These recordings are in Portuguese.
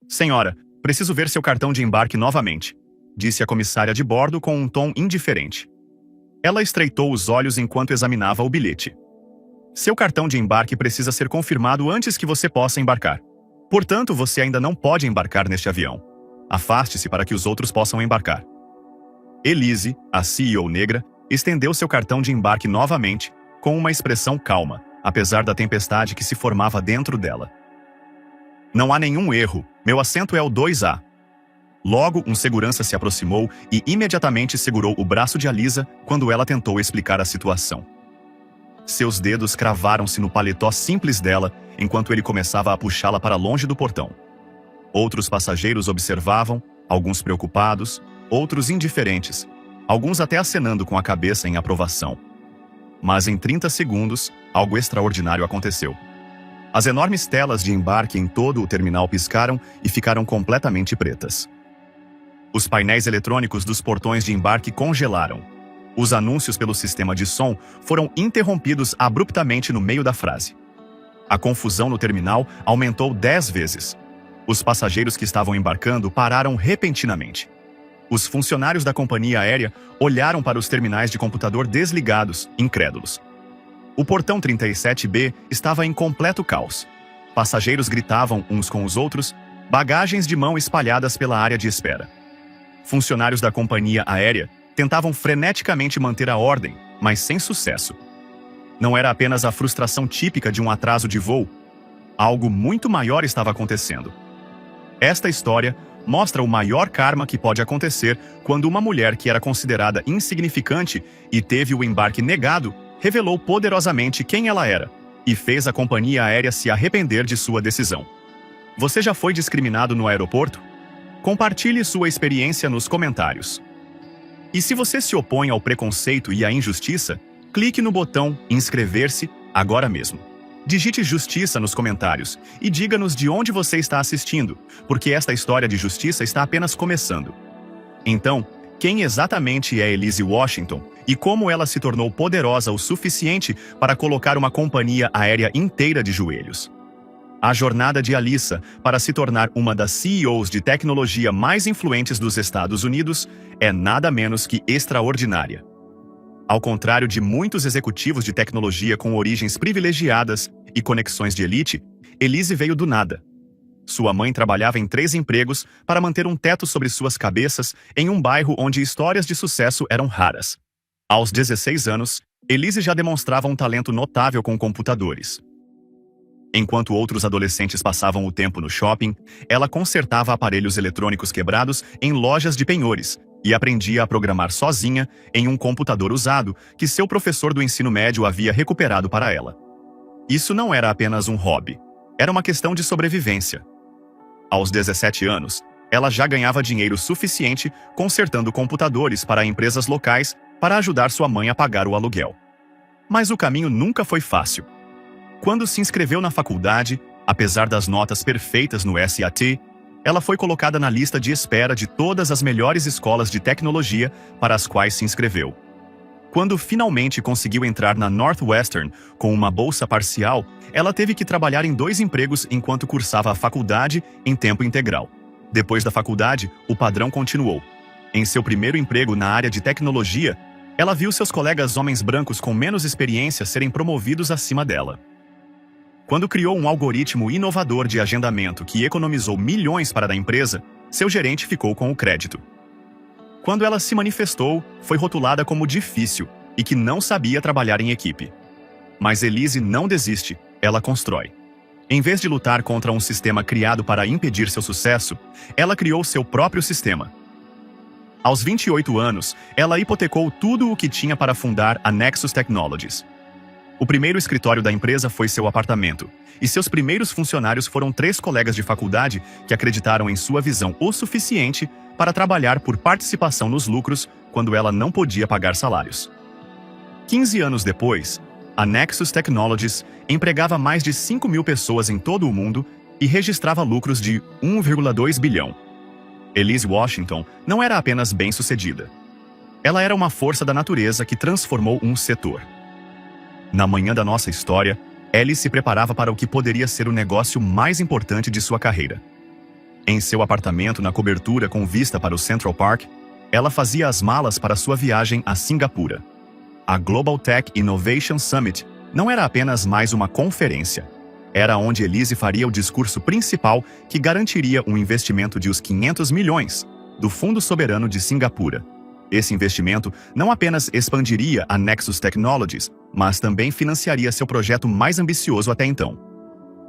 Senhora, preciso ver seu cartão de embarque novamente, disse a comissária de bordo com um tom indiferente. Ela estreitou os olhos enquanto examinava o bilhete. Seu cartão de embarque precisa ser confirmado antes que você possa embarcar. Portanto, você ainda não pode embarcar neste avião. Afaste-se para que os outros possam embarcar. Elise, a CEO negra, estendeu seu cartão de embarque novamente, com uma expressão calma, apesar da tempestade que se formava dentro dela. Não há nenhum erro, meu assento é o 2A. Logo, um segurança se aproximou e imediatamente segurou o braço de Alisa quando ela tentou explicar a situação. Seus dedos cravaram-se no paletó simples dela, enquanto ele começava a puxá-la para longe do portão. Outros passageiros observavam, alguns preocupados, outros indiferentes, alguns até acenando com a cabeça em aprovação. Mas em 30 segundos, algo extraordinário aconteceu. As enormes telas de embarque em todo o terminal piscaram e ficaram completamente pretas. Os painéis eletrônicos dos portões de embarque congelaram. Os anúncios pelo sistema de som foram interrompidos abruptamente no meio da frase. A confusão no terminal aumentou 10 vezes. Os passageiros que estavam embarcando pararam repentinamente. Os funcionários da companhia aérea olharam para os terminais de computador desligados, incrédulos. O portão 37B estava em completo caos. Passageiros gritavam uns com os outros, bagagens de mão espalhadas pela área de espera. Funcionários da companhia aérea tentavam freneticamente manter a ordem, mas sem sucesso. Não era apenas a frustração típica de um atraso de voo. Algo muito maior estava acontecendo. Esta história mostra o maior karma que pode acontecer quando uma mulher que era considerada insignificante e teve o embarque negado revelou poderosamente quem ela era e fez a companhia aérea se arrepender de sua decisão. Você já foi discriminado no aeroporto? Compartilhe sua experiência nos comentários. E se você se opõe ao preconceito e à injustiça, clique no botão inscrever-se agora mesmo. Digite justiça nos comentários e diga-nos de onde você está assistindo, porque esta história de justiça está apenas começando. Então, quem exatamente é Elise Washington e como ela se tornou poderosa o suficiente para colocar uma companhia aérea inteira de joelhos? A jornada de Alisa para se tornar uma das CEOs de tecnologia mais influentes dos Estados Unidos é nada menos que extraordinária. Ao contrário de muitos executivos de tecnologia com origens privilegiadas e conexões de elite, Elise veio do nada. Sua mãe trabalhava em 3 empregos para manter um teto sobre suas cabeças em um bairro onde histórias de sucesso eram raras. Aos 16 anos, Elise já demonstrava um talento notável com computadores. Enquanto outros adolescentes passavam o tempo no shopping, ela consertava aparelhos eletrônicos quebrados em lojas de penhores e aprendia a programar sozinha em um computador usado que seu professor do ensino médio havia recuperado para ela. Isso não era apenas um hobby, era uma questão de sobrevivência. Aos 17 anos, ela já ganhava dinheiro suficiente consertando computadores para empresas locais para ajudar sua mãe a pagar o aluguel. Mas o caminho nunca foi fácil. Quando se inscreveu na faculdade, apesar das notas perfeitas no SAT, ela foi colocada na lista de espera de todas as melhores escolas de tecnologia para as quais se inscreveu. Quando finalmente conseguiu entrar na Northwestern com uma bolsa parcial, ela teve que trabalhar em 2 empregos enquanto cursava a faculdade em tempo integral. Depois da faculdade, o padrão continuou. Em seu primeiro emprego na área de tecnologia, ela viu seus colegas homens brancos com menos experiência serem promovidos acima dela. Quando criou um algoritmo inovador de agendamento que economizou milhões para a empresa, seu gerente ficou com o crédito. Quando ela se manifestou, foi rotulada como difícil e que não sabia trabalhar em equipe. Mas Elise não desiste, ela constrói. Em vez de lutar contra um sistema criado para impedir seu sucesso, ela criou seu próprio sistema. Aos 28 anos, ela hipotecou tudo o que tinha para fundar a Nexus Technologies. O primeiro escritório da empresa foi seu apartamento, e seus primeiros funcionários foram 3 colegas de faculdade que acreditaram em sua visão o suficiente para trabalhar por participação nos lucros quando ela não podia pagar salários. 15 anos depois, a Nexus Technologies empregava mais de 5.000 pessoas em todo o mundo e registrava lucros de 1,2 bilhão. Elise Washington não era apenas bem-sucedida. Ela era uma força da natureza que transformou um setor. Na manhã da nossa história, Ellie se preparava para o que poderia ser o negócio mais importante de sua carreira. Em seu apartamento na cobertura com vista para o Central Park, ela fazia as malas para sua viagem a Singapura. A Global Tech Innovation Summit não era apenas mais uma conferência. Era onde Elise faria o discurso principal que garantiria um investimento de uns 500 milhões do Fundo Soberano de Singapura. Esse investimento não apenas expandiria a Nexus Technologies, mas também financiaria seu projeto mais ambicioso até então.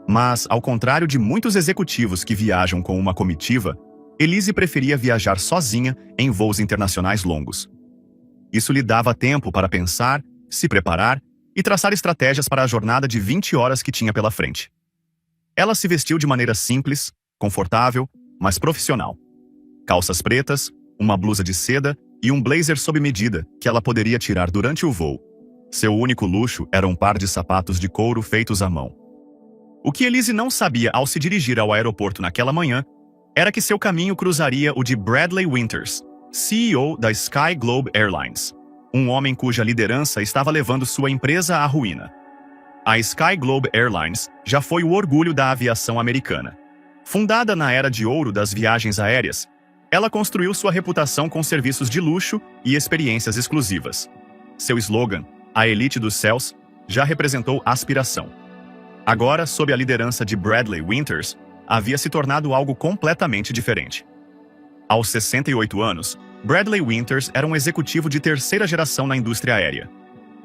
Mas, ao contrário de muitos executivos que viajam com uma comitiva, Elise preferia viajar sozinha em voos internacionais longos. Isso lhe dava tempo para pensar, se preparar e traçar estratégias para a jornada de 20 horas que tinha pela frente. Ela se vestiu de maneira simples, confortável, mas profissional. Calças pretas, uma blusa de seda e um blazer sob medida que ela poderia tirar durante o voo. Seu único luxo era um par de sapatos de couro feitos à mão. O que Elise não sabia ao se dirigir ao aeroporto naquela manhã era que seu caminho cruzaria o de Bradley Winters, CEO da Sky Globe Airlines, um homem cuja liderança estava levando sua empresa à ruína. A Sky Globe Airlines já foi o orgulho da aviação americana. Fundada na era de ouro das viagens aéreas, ela construiu sua reputação com serviços de luxo e experiências exclusivas. Seu slogan, "A elite dos céus", já representou aspiração. Agora, sob a liderança de Bradley Winters, havia se tornado algo completamente diferente. Aos 68 anos, Bradley Winters era um executivo de terceira geração na indústria aérea.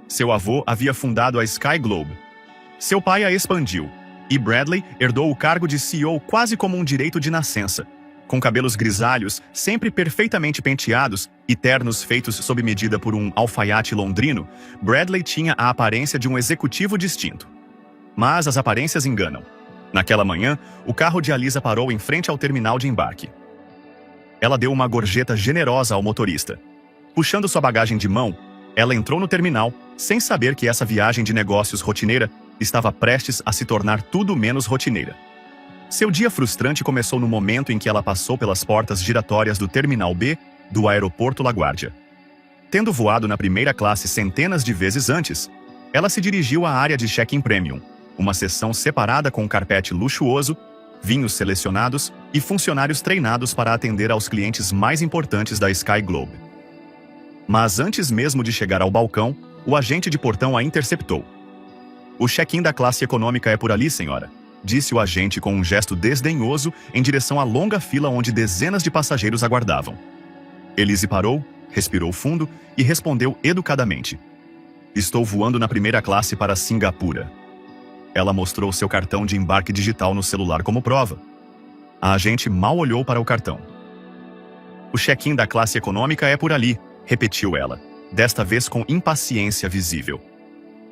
Seu avô havia fundado a Sky Globe. Seu pai a expandiu, e Bradley herdou o cargo de CEO quase como um direito de nascença. Com cabelos grisalhos, sempre perfeitamente penteados e ternos feitos sob medida por um alfaiate londrino, Bradley tinha a aparência de um executivo distinto. Mas as aparências enganam. Naquela manhã, o carro de Alisa parou em frente ao terminal de embarque. Ela deu uma gorjeta generosa ao motorista. Puxando sua bagagem de mão, ela entrou no terminal, sem saber que essa viagem de negócios rotineira estava prestes a se tornar tudo menos rotineira. Seu dia frustrante começou no momento em que ela passou pelas portas giratórias do Terminal B do Aeroporto LaGuardia. Tendo voado na primeira classe centenas de vezes antes, ela se dirigiu à área de check-in premium, uma seção separada com um carpete luxuoso, vinhos selecionados e funcionários treinados para atender aos clientes mais importantes da Sky Globe. Mas antes mesmo de chegar ao balcão, o agente de portão a interceptou. "O check-in da classe econômica é por ali, senhora", disse o agente com um gesto desdenhoso em direção à longa fila onde dezenas de passageiros aguardavam. Elise parou, respirou fundo e respondeu educadamente: "Estou voando na primeira classe para Singapura." Ela mostrou seu cartão de embarque digital no celular como prova. A agente mal olhou para o cartão. "O check-in da classe econômica é por ali", repetiu ela, desta vez com impaciência visível.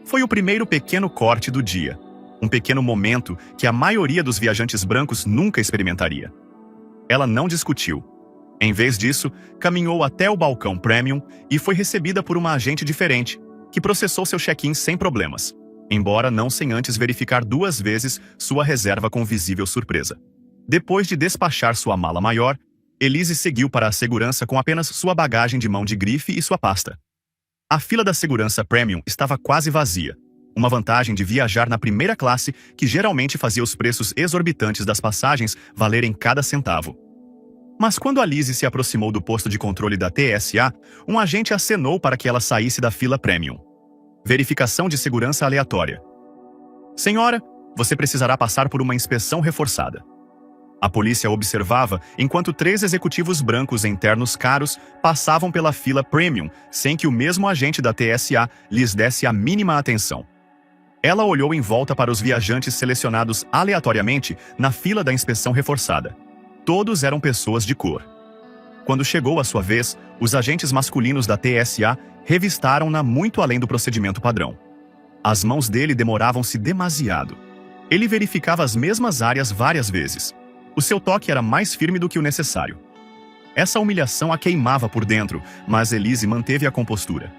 Foi o primeiro pequeno corte do dia. Um pequeno momento que a maioria dos viajantes brancos nunca experimentaria. Ela não discutiu. Em vez disso, caminhou até o balcão premium e foi recebida por uma agente diferente, que processou seu check-in sem problemas, embora não sem antes verificar 2 vezes sua reserva com visível surpresa. Depois de despachar sua mala maior, Elise seguiu para a segurança com apenas sua bagagem de mão de grife e sua pasta. A fila da segurança premium estava quase vazia. Uma vantagem de viajar na primeira classe que geralmente fazia os preços exorbitantes das passagens valerem cada centavo. Mas quando Elise se aproximou do posto de controle da TSA, um agente acenou para que ela saísse da fila premium. Verificação de segurança aleatória. "Senhora, você precisará passar por uma inspeção reforçada." A polícia observava enquanto 3 executivos brancos em ternos caros passavam pela fila premium sem que o mesmo agente da TSA lhes desse a mínima atenção. Ela olhou em volta para os viajantes selecionados aleatoriamente na fila da inspeção reforçada. Todos eram pessoas de cor. Quando chegou a sua vez, os agentes masculinos da TSA revistaram-na muito além do procedimento padrão. As mãos dele demoravam-se demasiado. Ele verificava as mesmas áreas várias vezes. O seu toque era mais firme do que o necessário. Essa humilhação a queimava por dentro, mas Elise manteve a compostura.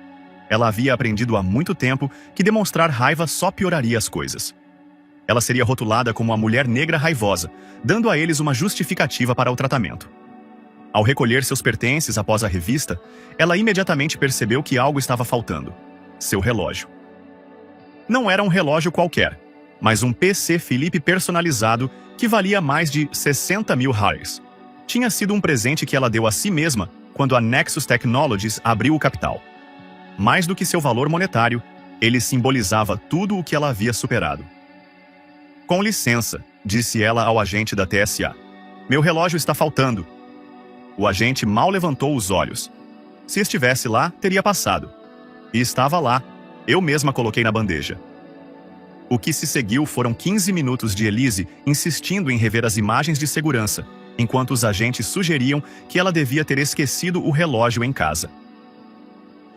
Ela havia aprendido há muito tempo que demonstrar raiva só pioraria as coisas. Ela seria rotulada como uma mulher negra raivosa, dando a eles uma justificativa para o tratamento. Ao recolher seus pertences após a revista, ela imediatamente percebeu que algo estava faltando: seu relógio. Não era um relógio qualquer. mas um PC Philippe personalizado que valia mais de 60 mil reais. Tinha sido um presente que ela deu a si mesma quando a Nexus Technologies abriu o capital. Mais do que seu valor monetário, ele simbolizava tudo o que ela havia superado. Com licença, disse ela ao agente da TSA. Meu relógio está faltando. O agente mal levantou os olhos. Se estivesse lá, teria passado. E estava lá. Eu mesma coloquei na bandeja. O que se seguiu foram 15 minutos de Elise insistindo em rever as imagens de segurança, enquanto os agentes sugeriam que ela devia ter esquecido o relógio em casa.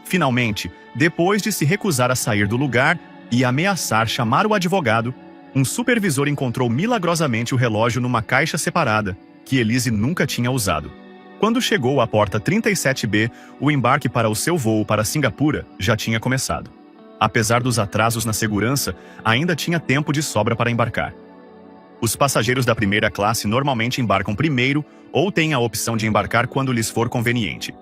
Finalmente, depois de se recusar a sair do lugar e ameaçar chamar o advogado, um supervisor encontrou milagrosamente o relógio numa caixa separada, que Elise nunca tinha usado. Quando chegou à porta 37B, o embarque para o seu voo para Singapura já tinha começado. Apesar dos atrasos na segurança, ainda tinha tempo de sobra para embarcar. Os passageiros da primeira classe normalmente embarcam primeiro ou têm a opção de embarcar quando lhes for conveniente.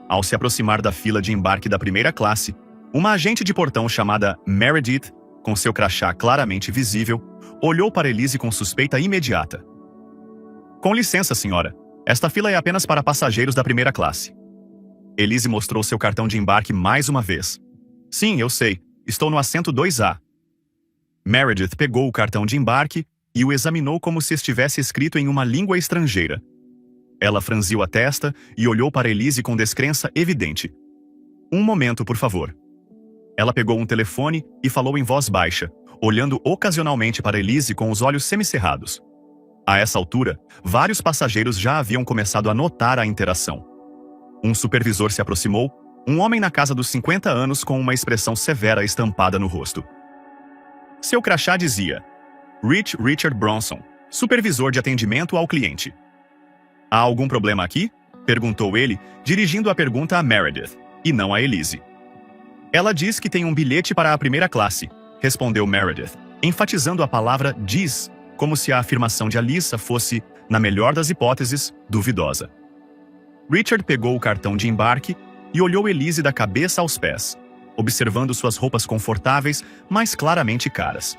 Ao se aproximar da fila de embarque da primeira classe, uma agente de portão chamada Meredith, com seu crachá claramente visível, olhou para Elise com suspeita imediata. Com licença, senhora. Esta fila é apenas para passageiros da primeira classe. Elise mostrou seu cartão de embarque mais uma vez. Sim, eu sei. Estou no assento 2A. Meredith pegou o cartão de embarque e o examinou como se estivesse escrito em uma língua estrangeira. Ela franziu a testa e olhou para Elise com descrença evidente. Um momento, por favor. Ela pegou um telefone e falou em voz baixa, olhando ocasionalmente para Elise com os olhos semicerrados. A essa altura, vários passageiros já haviam começado a notar a interação. Um supervisor se aproximou, um homem na casa dos 50 anos com uma expressão severa estampada no rosto. Seu crachá dizia: Richard Bronson, supervisor de atendimento ao cliente. Há algum problema aqui? Perguntou ele, dirigindo a pergunta a Meredith, e não a Elise. Ela diz que tem um bilhete para a primeira classe, respondeu Meredith, enfatizando a palavra diz, como se a afirmação de Alyssa fosse, na melhor das hipóteses, duvidosa. Richard pegou o cartão de embarque e olhou Elise da cabeça aos pés, observando suas roupas confortáveis, mas claramente caras.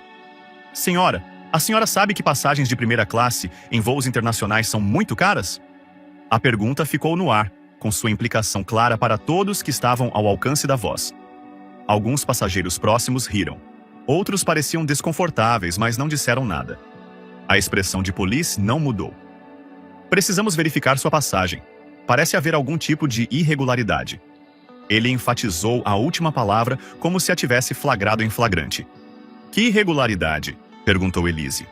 Senhora, a senhora sabe que passagens de primeira classe em voos internacionais são muito caras? A pergunta ficou no ar, com sua implicação clara para todos que estavam ao alcance da voz. Alguns passageiros próximos riram. Outros pareciam desconfortáveis, mas não disseram nada. A expressão de Police não mudou. Precisamos verificar sua passagem. Parece haver algum tipo de irregularidade. Ele enfatizou a última palavra como se a tivesse flagrado em flagrante. Que irregularidade? Perguntou Elise.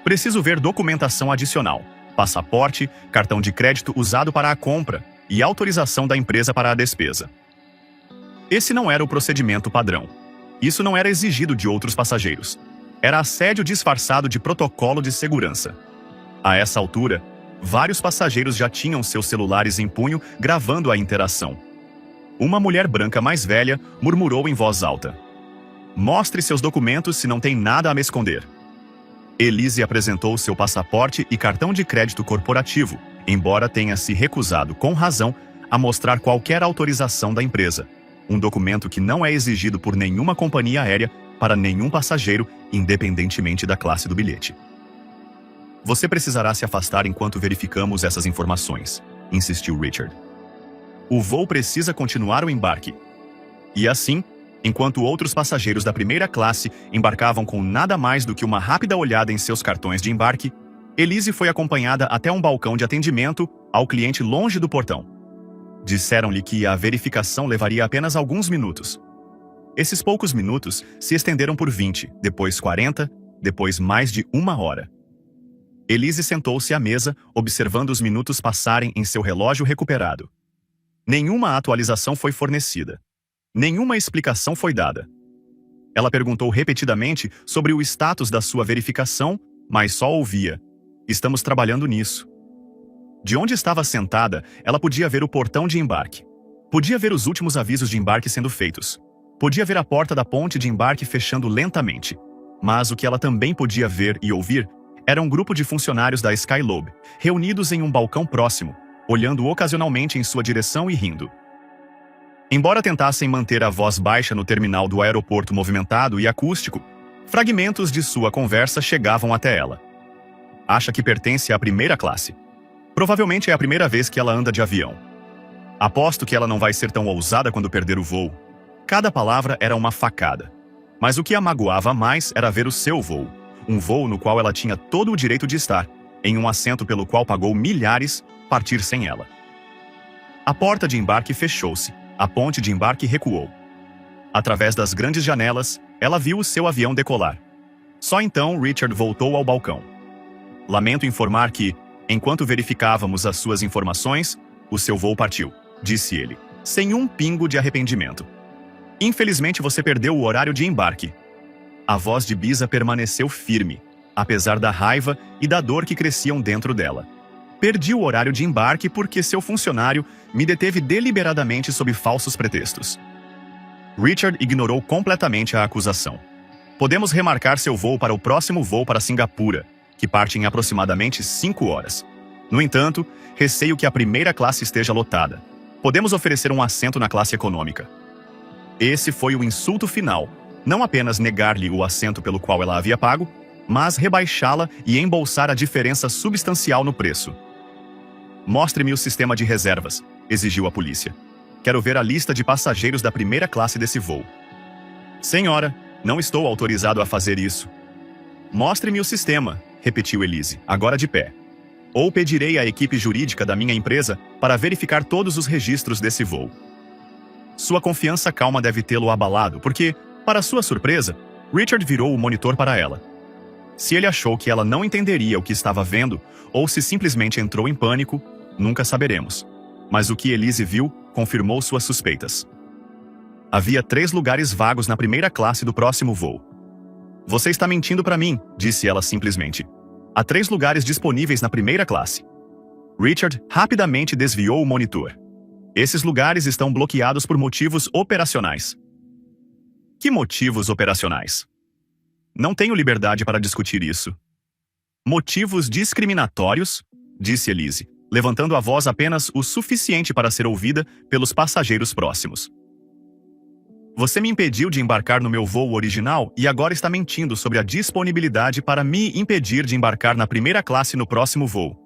Preciso ver documentação adicional. Passaporte, cartão de crédito usado para a compra e autorização da empresa para a despesa. Esse não era o procedimento padrão. Isso não era exigido de outros passageiros. Era assédio disfarçado de protocolo de segurança. A essa altura, vários passageiros já tinham seus celulares em punho gravando a interação. Uma mulher branca mais velha murmurou em voz alta: Mostre seus documentos se não tem nada a me esconder. Elise apresentou seu passaporte e cartão de crédito corporativo, embora tenha se recusado, com razão, a mostrar qualquer autorização da empresa. Um documento que não é exigido por nenhuma companhia aérea para nenhum passageiro, independentemente da classe do bilhete. Você precisará se afastar enquanto verificamos essas informações, insistiu Richard. O voo precisa continuar o embarque. E assim, enquanto outros passageiros da primeira classe embarcavam com nada mais do que uma rápida olhada em seus cartões de embarque, Elise foi acompanhada até um balcão de atendimento ao cliente longe do portão. Disseram-lhe que a verificação levaria apenas alguns minutos. Esses poucos minutos se estenderam por 20, depois 40, depois mais de 1 hora. Elise sentou-se à mesa, observando os minutos passarem em seu relógio recuperado. Nenhuma atualização foi fornecida. Nenhuma explicação foi dada. Ela perguntou repetidamente sobre o status da sua verificação, mas só ouvia: Estamos trabalhando nisso. De onde estava sentada, ela podia ver o portão de embarque. Podia ver os últimos avisos de embarque sendo feitos. Podia ver a porta da ponte de embarque fechando lentamente. Mas o que ela também podia ver e ouvir era um grupo de funcionários da Skylobe, reunidos em um balcão próximo, olhando ocasionalmente em sua direção e rindo. Embora tentassem manter a voz baixa no terminal do aeroporto movimentado e acústico, Fragmentos de sua conversa chegavam até ela. Acha que pertence à primeira classe. Provavelmente é a primeira vez que ela anda de avião. Aposto que ela não vai ser tão ousada quando perder o voo. Cada palavra era uma facada. Mas o que a magoava mais era ver o seu voo. Um voo no qual ela tinha todo o direito de estar, em um assento pelo qual pagou milhares, partir sem ela. A porta de embarque fechou-se. A ponte de embarque recuou. Através das grandes janelas, ela viu o seu avião decolar. Só então Richard voltou ao balcão. Lamento informar que, enquanto verificávamos as suas informações, o seu voo partiu, disse ele, sem um pingo de arrependimento. Infelizmente você perdeu o horário de embarque. A voz de Bisa permaneceu firme, apesar da raiva e da dor que cresciam dentro dela. Perdi o horário de embarque porque seu funcionário me deteve deliberadamente sob falsos pretextos. Richard ignorou completamente a acusação. Podemos remarcar seu voo para o próximo voo para Singapura, que parte em aproximadamente 5 horas. No entanto, receio que a primeira classe esteja lotada. Podemos oferecer um assento na classe econômica. Esse foi o insulto final. Não apenas negar-lhe o assento pelo qual ela havia pago, mas rebaixá-la e embolsar a diferença substancial no preço. Mostre-me o sistema de reservas, exigiu a polícia. Quero ver a lista de passageiros da primeira classe desse voo. Senhora, não estou autorizado a fazer isso. Mostre-me o sistema, repetiu Elise, agora de pé. Ou pedirei à equipe jurídica da minha empresa para verificar todos os registros desse voo. Sua confiança calma deve tê-lo abalado, porque, para sua surpresa, Richard virou o monitor para ela. Se ele achou que ela não entenderia o que estava vendo, ou se simplesmente entrou em pânico, nunca saberemos. Mas o que Elise viu confirmou suas suspeitas. Havia 3 lugares vagos na primeira classe do próximo voo. Você está mentindo para mim, disse ela simplesmente. Há 3 lugares disponíveis na primeira classe. Richard rapidamente desviou o monitor. Esses lugares estão bloqueados por motivos operacionais. Que motivos operacionais? Não tenho liberdade para discutir isso. Motivos discriminatórios? Disse Elise, levantando a voz apenas o suficiente para ser ouvida pelos passageiros próximos. Você me impediu de embarcar no meu voo original e agora está mentindo sobre a disponibilidade para me impedir de embarcar na primeira classe no próximo voo.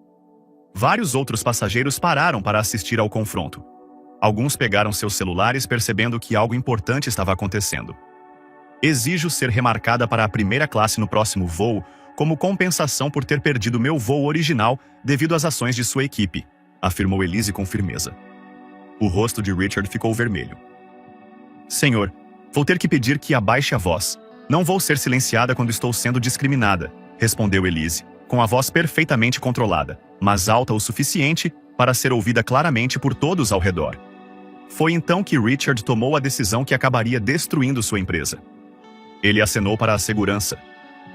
Vários outros passageiros pararam para assistir ao confronto. Alguns pegaram seus celulares percebendo que algo importante estava acontecendo. Exijo ser remarcada para a primeira classe no próximo voo como compensação por ter perdido meu voo original devido às ações de sua equipe, afirmou Elise com firmeza. O rosto de Richard ficou vermelho. Senhor, vou ter que pedir que abaixe a voz. Não vou ser silenciada quando estou sendo discriminada, respondeu Elise, com a voz perfeitamente controlada, mas alta o suficiente para ser ouvida claramente por todos ao redor. Foi então que Richard tomou a decisão que acabaria destruindo sua empresa. Ele acenou para a segurança.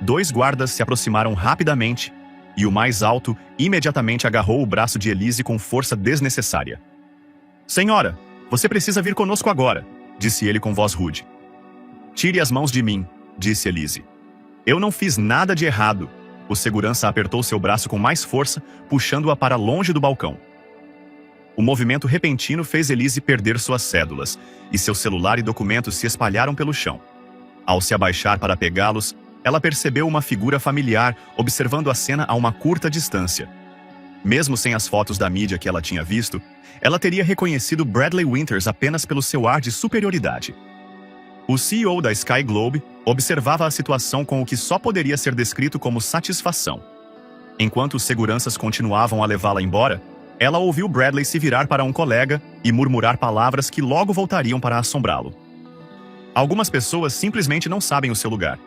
2 guardas se aproximaram rapidamente e o mais alto imediatamente agarrou o braço de Elise com força desnecessária. Senhora, você precisa vir conosco agora, disse ele com voz rude. Tire as mãos de mim, disse Elise. Eu não fiz nada de errado. O segurança apertou seu braço com mais força, puxando-a para longe do balcão. O movimento repentino fez Elise perder suas cédulas, e seu celular e documentos se espalharam pelo chão. Ao se abaixar para pegá-los, ela percebeu uma figura familiar observando a cena a uma curta distância. Mesmo sem as fotos da mídia que ela tinha visto, ela teria reconhecido Bradley Winters apenas pelo seu ar de superioridade. O CEO da Sky Globe observava a situação com o que só poderia ser descrito como satisfação. Enquanto os seguranças continuavam a levá-la embora, ela ouviu Bradley se virar para um colega e murmurar palavras que logo voltariam para assombrá-lo. Algumas pessoas simplesmente não sabem o seu lugar.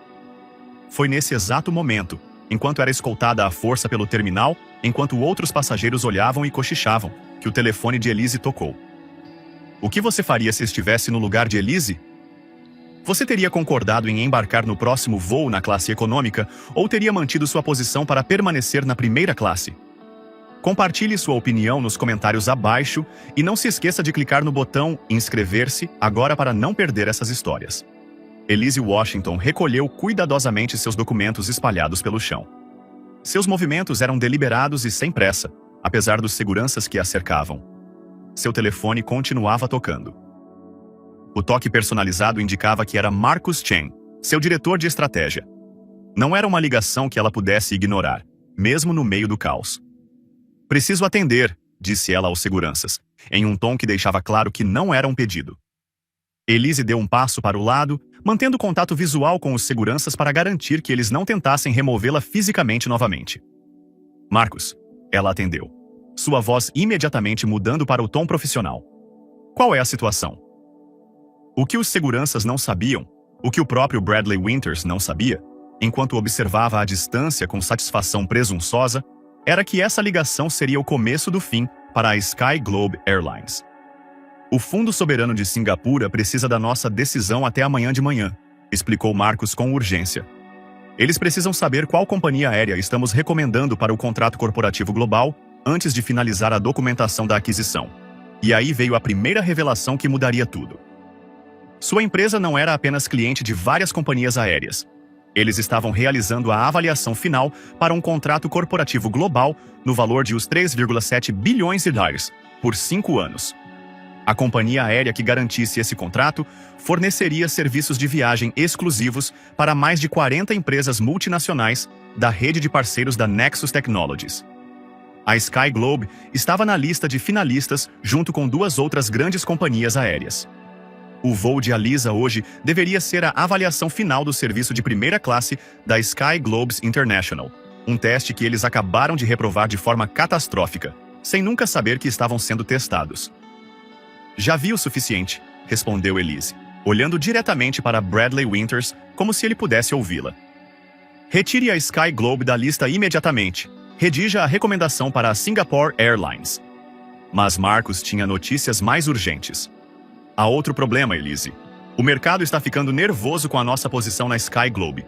Foi nesse exato momento, enquanto era escoltada à força pelo terminal, enquanto outros passageiros olhavam e cochichavam, que o telefone de Elise tocou. O que você faria se estivesse no lugar de Elise? Você teria concordado em embarcar no próximo voo na classe econômica ou teria mantido sua posição para permanecer na primeira classe? Compartilhe sua opinião nos comentários abaixo e não se esqueça de clicar no botão inscrever-se agora para não perder essas histórias. Elise Washington recolheu cuidadosamente seus documentos espalhados pelo chão. Seus movimentos eram deliberados e sem pressa, apesar dos seguranças que a cercavam. Seu telefone continuava tocando. O toque personalizado indicava que era Marcus Chen, seu diretor de estratégia, Não era uma ligação que ela pudesse ignorar, mesmo no meio do caos. "Preciso atender", disse ela aos seguranças, em um tom que deixava claro que não era um pedido. Elise deu um passo para o lado, mantendo contato visual com os seguranças para garantir que eles não tentassem removê-la fisicamente novamente. "Marcos", ela atendeu, sua voz imediatamente mudando para o tom profissional. "Qual é a situação?" O que os seguranças não sabiam, o que o próprio Bradley Winters não sabia, enquanto observava à distância com satisfação presunçosa, era que essa ligação seria o começo do fim para a Sky Globe Airlines. "O Fundo Soberano de Singapura precisa da nossa decisão até amanhã de manhã", explicou Marcos com urgência. "Eles precisam saber qual companhia aérea estamos recomendando para o contrato corporativo global antes de finalizar a documentação da aquisição." E aí veio a primeira revelação que mudaria tudo. Sua empresa não era apenas cliente de várias companhias aéreas. Eles estavam realizando a avaliação final para um contrato corporativo global no valor de uns 3,7 bilhões de dólares, por 5 anos. A companhia aérea que garantisse esse contrato forneceria serviços de viagem exclusivos para mais de 40 empresas multinacionais da rede de parceiros da Nexus Technologies. A Sky Globe estava na lista de finalistas junto com 2 outras grandes companhias aéreas. O voo de Alisa hoje deveria ser a avaliação final do serviço de primeira classe da Sky Globe International, um teste que eles acabaram de reprovar de forma catastrófica, sem nunca saber que estavam sendo testados. "Já vi o suficiente", respondeu Elise, olhando diretamente para Bradley Winters como se ele pudesse ouvi-la. "Retire a Sky Globe da lista imediatamente. Redija a recomendação para a Singapore Airlines." Mas Marcos tinha notícias mais urgentes. "Há outro problema, Elise. O mercado está ficando nervoso com a nossa posição na Sky Globe.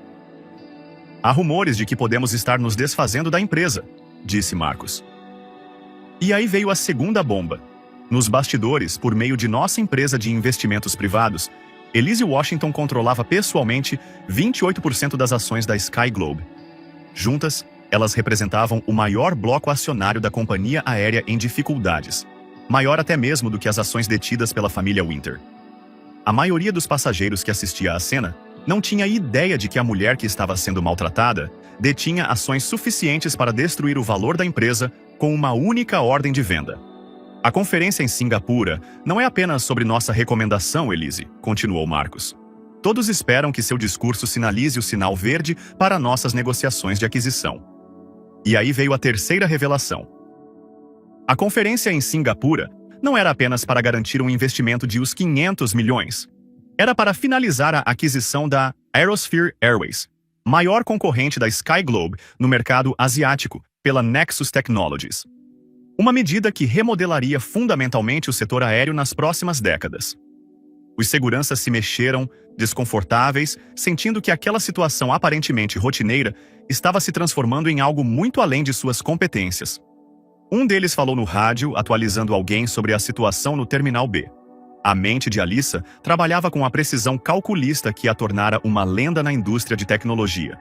Há rumores de que podemos estar nos desfazendo da empresa", disse Marcos. E aí veio a segunda bomba. Nos bastidores, por meio de nossa empresa de investimentos privados, Elise Washington controlava pessoalmente 28% das ações da Sky Globe. Juntas, elas representavam o maior bloco acionário da companhia aérea em dificuldades, maior até mesmo do que as ações detidas pela família Winter. A maioria dos passageiros que assistia à cena não tinha ideia de que a mulher que estava sendo maltratada detinha ações suficientes para destruir o valor da empresa com uma única ordem de venda. "A conferência em Singapura não é apenas sobre nossa recomendação, Elise", continuou Marcos. "Todos esperam que seu discurso sinalize o sinal verde para nossas negociações de aquisição." E aí veio a terceira revelação. A conferência em Singapura não era apenas para garantir um investimento de uns 500 milhões. Era para finalizar a aquisição da Aerosphere Airways, maior concorrente da Sky Globe no mercado asiático, pela Nexus Technologies. Uma medida que remodelaria fundamentalmente o setor aéreo nas próximas décadas. Os seguranças se mexeram, desconfortáveis, sentindo que aquela situação aparentemente rotineira estava se transformando em algo muito além de suas competências. Um deles falou no rádio, atualizando alguém sobre a situação no Terminal B. A mente de Alissa trabalhava com a precisão calculista que a tornara uma lenda na indústria de tecnologia.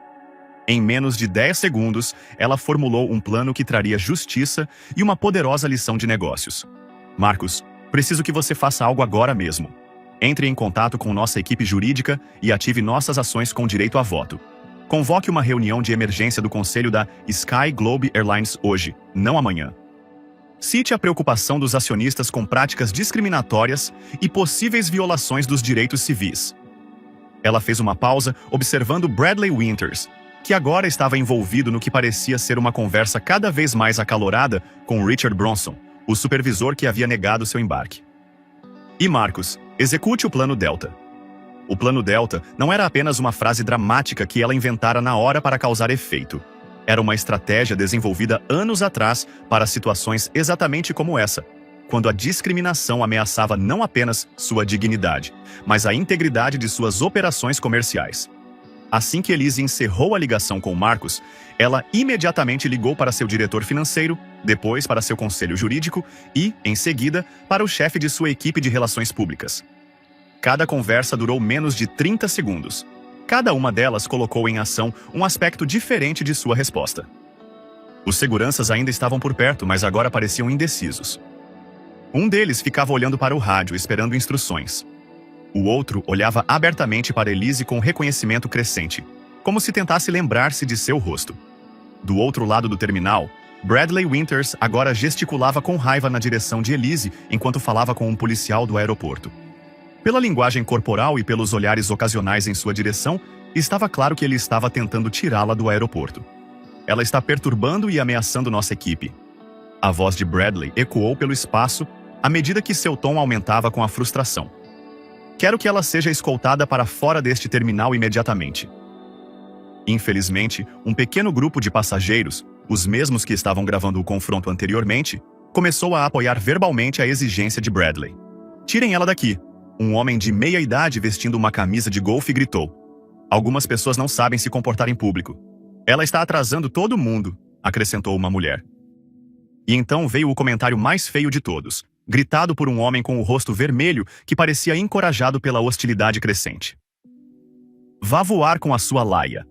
Em menos de 10 segundos, ela formulou um plano que traria justiça e uma poderosa lição de negócios. "Marcos, preciso que você faça algo agora mesmo. Entre em contato com nossa equipe jurídica e ative nossas ações com direito a voto. Convoque uma reunião de emergência do conselho da Sky Globe Airlines hoje, não amanhã. Cite a preocupação dos acionistas com práticas discriminatórias e possíveis violações dos direitos civis." Ela fez uma pausa, observando Bradley Winters, que agora estava envolvido no que parecia ser uma conversa cada vez mais acalorada com Richard Bronson, o supervisor que havia negado seu embarque. "E Marcos, execute o Plano Delta." O Plano Delta não era apenas uma frase dramática que ela inventara na hora para causar efeito. Era uma estratégia desenvolvida anos atrás para situações exatamente como essa, quando a discriminação ameaçava não apenas sua dignidade, mas a integridade de suas operações comerciais. Assim que Elise encerrou a ligação com Marcos, ela imediatamente ligou para seu diretor financeiro, depois para seu conselho jurídico e, em seguida, para o chefe de sua equipe de relações públicas. Cada conversa durou menos de 30 segundos. Cada uma delas colocou em ação um aspecto diferente de sua resposta. Os seguranças ainda estavam por perto, mas agora pareciam indecisos. Um deles ficava olhando para o rádio, esperando instruções. O outro olhava abertamente para Elise com reconhecimento crescente. como se tentasse lembrar-se de seu rosto. Do outro lado do terminal, Bradley Winters agora gesticulava com raiva na direção de Elise enquanto falava com um policial do aeroporto. Pela linguagem corporal e pelos olhares ocasionais em sua direção, estava claro que ele estava tentando tirá-la do aeroporto. Ela está perturbando e ameaçando nossa equipe. A voz de Bradley ecoou pelo espaço à medida que seu tom aumentava com a frustração. Quero que ela seja escoltada para fora deste terminal imediatamente. Infelizmente, um pequeno grupo de passageiros, os mesmos que estavam gravando o confronto anteriormente, começou a apoiar verbalmente a exigência de Bradley. Tirem ela daqui. Um homem de meia idade vestindo uma camisa de golfe gritou. Algumas pessoas não sabem se comportar em público. Ela está atrasando todo mundo, acrescentou uma mulher. E então veio o comentário mais feio de todos, gritado por um homem com o rosto vermelho que parecia encorajado pela hostilidade crescente. Vá voar com a sua laia.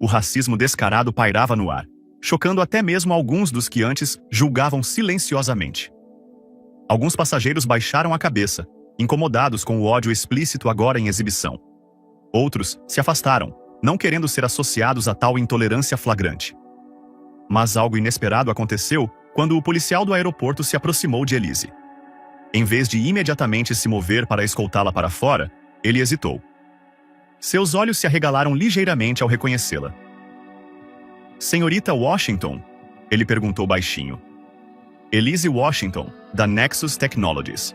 O racismo descarado pairava no ar, chocando até mesmo alguns dos que antes julgavam silenciosamente. Alguns passageiros baixaram a cabeça, incomodados com o ódio explícito agora em exibição. Outros se afastaram, não querendo ser associados a tal intolerância flagrante. Mas algo inesperado aconteceu quando o policial do aeroporto se aproximou de Elise. Em vez de imediatamente se mover para escoltá-la para fora, ele hesitou. Seus olhos se arregalaram ligeiramente ao reconhecê-la. Senhorita Washington? Ele perguntou baixinho. Elise Washington, da Nexus Technologies.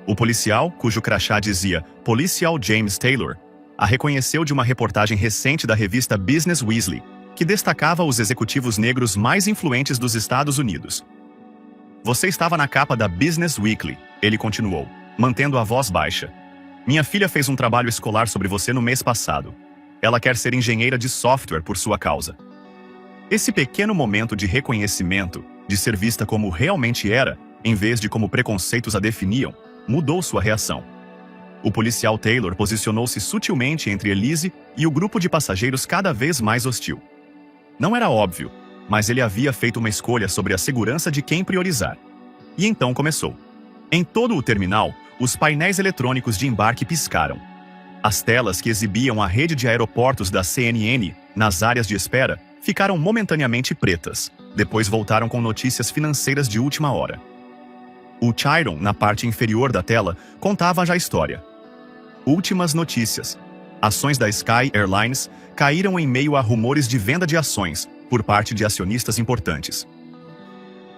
O policial, cujo crachá dizia Policial James Taylor, a reconheceu de uma reportagem recente da revista Business Weekly, que destacava os executivos negros mais influentes dos Estados Unidos. Você estava na capa da Business Weekly, ele continuou, mantendo a voz baixa. Minha filha fez um trabalho escolar sobre você no mês passado. Ela quer ser engenheira de software por sua causa. Esse pequeno momento de reconhecimento, de ser vista como realmente era, em vez de como preconceitos a definiam, mudou sua reação. O policial Taylor posicionou-se sutilmente entre Elise e o grupo de passageiros cada vez mais hostil. Não era óbvio, mas ele havia feito uma escolha sobre a segurança de quem priorizar. E então começou. Em todo o terminal, os painéis eletrônicos de embarque piscaram. As telas que exibiam a rede de aeroportos da CNN nas áreas de espera ficaram momentaneamente pretas, depois voltaram com notícias financeiras de última hora. O Chiron, na parte inferior da tela, contava já a história. Últimas notícias. Ações da Sky Airlines caíram em meio a rumores de venda de ações por parte de acionistas importantes.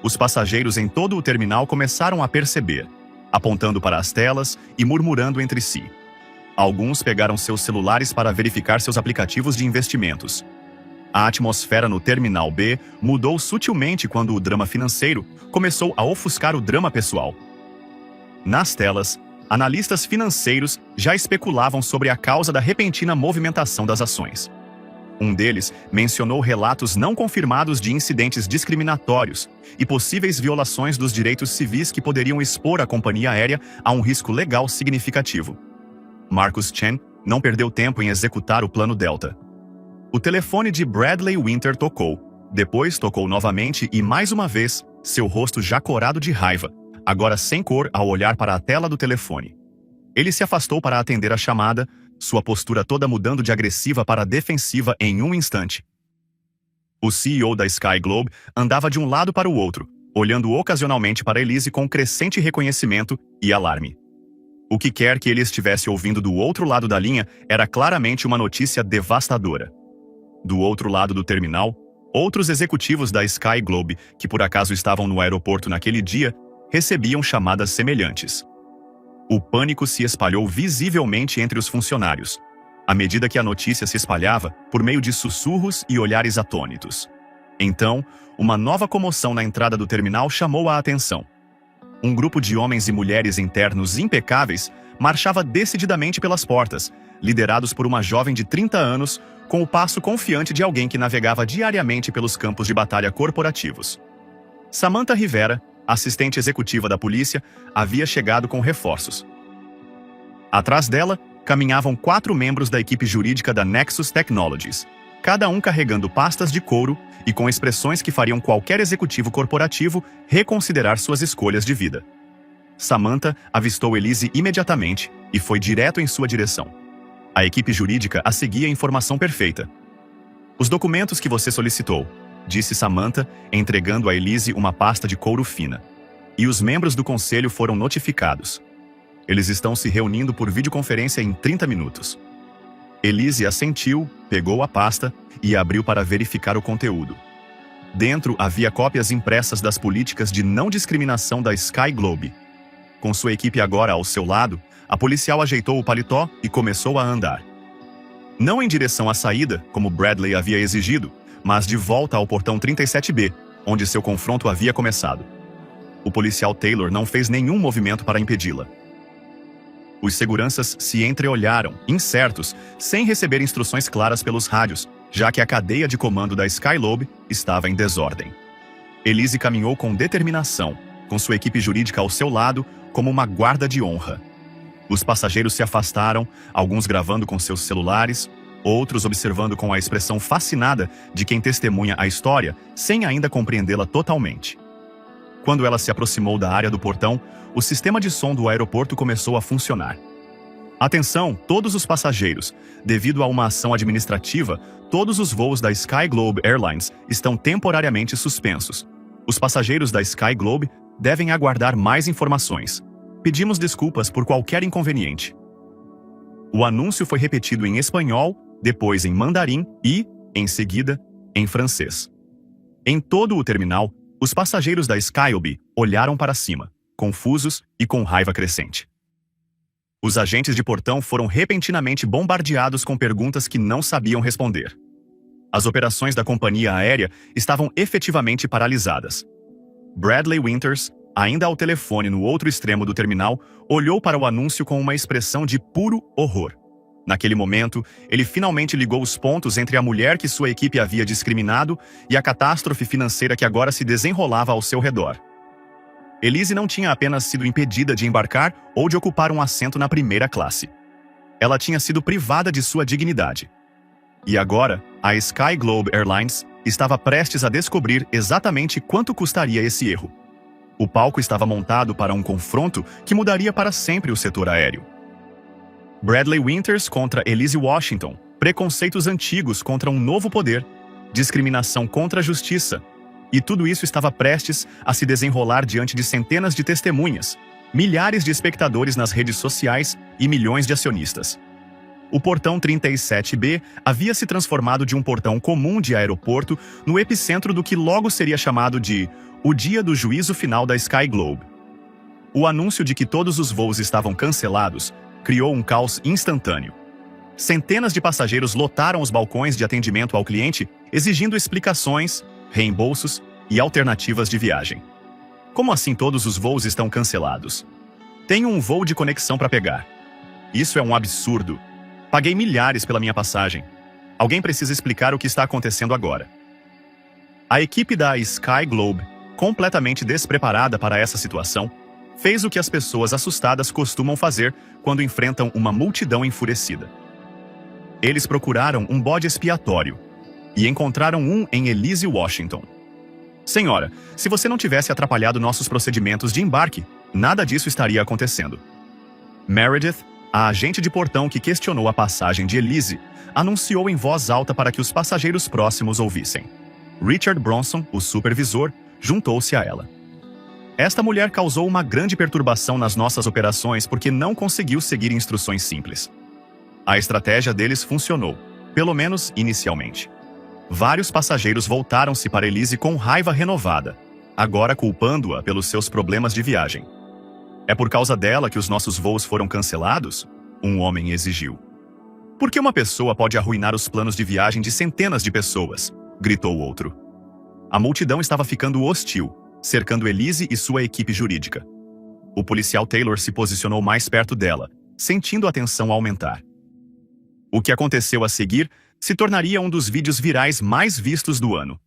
Os passageiros em todo o terminal começaram a perceber, apontando para as telas e murmurando entre si. Alguns pegaram seus celulares para verificar seus aplicativos de investimentos. A atmosfera no Terminal B mudou sutilmente quando o drama financeiro começou a ofuscar o drama pessoal. Nas telas, analistas financeiros já especulavam sobre a causa da repentina movimentação das ações. Um deles mencionou relatos não confirmados de incidentes discriminatórios e possíveis violações dos direitos civis que poderiam expor a companhia aérea a um risco legal significativo. Marcus Chen não perdeu tempo em executar o plano Delta. O telefone de Bradley Winter tocou, depois tocou novamente e mais uma vez, seu rosto já corado de raiva, agora sem cor ao olhar para a tela do telefone. Ele se afastou para atender a chamada, sua postura toda mudando de agressiva para defensiva em um instante. O CEO da Sky Globe andava de um lado para o outro, olhando ocasionalmente para Elise com crescente reconhecimento e alarme. O que quer que ele estivesse ouvindo do outro lado da linha era claramente uma notícia devastadora. Do outro lado do terminal, outros executivos da Sky Globe, que por acaso estavam no aeroporto naquele dia, recebiam chamadas semelhantes. O pânico se espalhou visivelmente entre os funcionários, à medida que a notícia se espalhava por meio de sussurros e olhares atônitos. Então, uma nova comoção na entrada do terminal chamou a atenção. Um grupo de homens e mulheres internos impecáveis marchava decididamente pelas portas, liderados por uma jovem de 30 anos, com o passo confiante de alguém que navegava diariamente pelos campos de batalha corporativos. Samantha Rivera, assistente executiva da polícia, havia chegado com reforços. Atrás dela, caminhavam 4 membros da equipe jurídica da Nexus Technologies, cada um carregando pastas de couro e com expressões que fariam qualquer executivo corporativo reconsiderar suas escolhas de vida. Samantha avistou Elise imediatamente e foi direto em sua direção. A equipe jurídica a seguia a informação perfeita. Os documentos que você solicitou, disse Samantha, entregando a Elise uma pasta de couro fina. E os membros do conselho foram notificados. Eles estão se reunindo por videoconferência em 30 minutos. Elise assentiu, pegou a pasta e abriu para verificar o conteúdo. Dentro havia cópias impressas das políticas de não discriminação da Sky Globe. Com sua equipe agora ao seu lado, a policial ajeitou o paletó e começou a andar. Não em direção à saída, como Bradley havia exigido, mas de volta ao portão 37B, onde seu confronto havia começado. O policial Taylor não fez nenhum movimento para impedi-la. Os seguranças se entreolharam, incertos, sem receber instruções claras pelos rádios, já que a cadeia de comando da Sky Globe estava em desordem. Elise caminhou com determinação, com sua equipe jurídica ao seu lado, como uma guarda de honra. Os passageiros se afastaram, alguns gravando com seus celulares, outros observando com a expressão fascinada de quem testemunha a história, sem ainda compreendê-la totalmente. Quando ela se aproximou da área do portão, o sistema de som do aeroporto começou a funcionar. Atenção, todos os passageiros! Devido a uma ação administrativa, todos os voos da Sky Globe Airlines estão temporariamente suspensos. Os passageiros da Sky Globe devem aguardar mais informações. Pedimos desculpas por qualquer inconveniente. O anúncio foi repetido em espanhol, depois em mandarim e, em seguida, em francês. Em todo o terminal, os passageiros da Skylab olharam para cima, confusos e com raiva crescente. Os agentes de portão foram repentinamente bombardeados com perguntas que não sabiam responder. As operações da companhia aérea estavam efetivamente paralisadas. Bradley Winters, ainda ao telefone no outro extremo do terminal, olhou para o anúncio com uma expressão de puro horror. Naquele momento, ele finalmente ligou os pontos entre a mulher que sua equipe havia discriminado e a catástrofe financeira que agora se desenrolava ao seu redor. Elise não tinha apenas sido impedida de embarcar ou de ocupar um assento na primeira classe. Ela tinha sido privada de sua dignidade. E agora, a Sky Globe Airlines estava prestes a descobrir exatamente quanto custaria esse erro. O palco estava montado para um confronto que mudaria para sempre o setor aéreo. Bradley Winters contra Elise Washington, preconceitos antigos contra um novo poder, discriminação contra a justiça. E tudo isso estava prestes a se desenrolar diante de centenas de testemunhas, milhares de espectadores nas redes sociais e milhões de acionistas. O portão 37B havia se transformado de um portão comum de aeroporto no epicentro do que logo seria chamado de o dia do juízo final da Sky Globe. O anúncio de que todos os voos estavam cancelados criou um caos instantâneo. Centenas de passageiros lotaram os balcões de atendimento ao cliente, exigindo explicações, reembolsos e alternativas de viagem. Como assim todos os voos estão cancelados? Tenho um voo de conexão para pegar. Isso é um absurdo. Paguei milhares pela minha passagem. Alguém precisa explicar o que está acontecendo agora. A equipe da Sky Globe, completamente despreparada para essa situação, fez o que as pessoas assustadas costumam fazer quando enfrentam uma multidão enfurecida. Eles procuraram um bode expiatório e encontraram um em Elise Washington. Senhora, se você não tivesse atrapalhado nossos procedimentos de embarque, nada disso estaria acontecendo. Meredith, a agente de portão que questionou a passagem de Elise, anunciou em voz alta para que os passageiros próximos ouvissem. Richard Bronson, o supervisor, juntou-se a ela. Esta mulher causou uma grande perturbação nas nossas operações porque não conseguiu seguir instruções simples. A estratégia deles funcionou, pelo menos inicialmente. Vários passageiros voltaram-se para Elise com raiva renovada, agora culpando-a pelos seus problemas de viagem. É por causa dela que os nossos voos foram cancelados? Um homem exigiu. Por que uma pessoa pode arruinar os planos de viagem de centenas de pessoas? Gritou outro. A multidão estava ficando hostil, cercando Elise e sua equipe jurídica. O policial Taylor se posicionou mais perto dela, sentindo a tensão aumentar. O que aconteceu a seguir se tornaria um dos vídeos virais mais vistos do ano.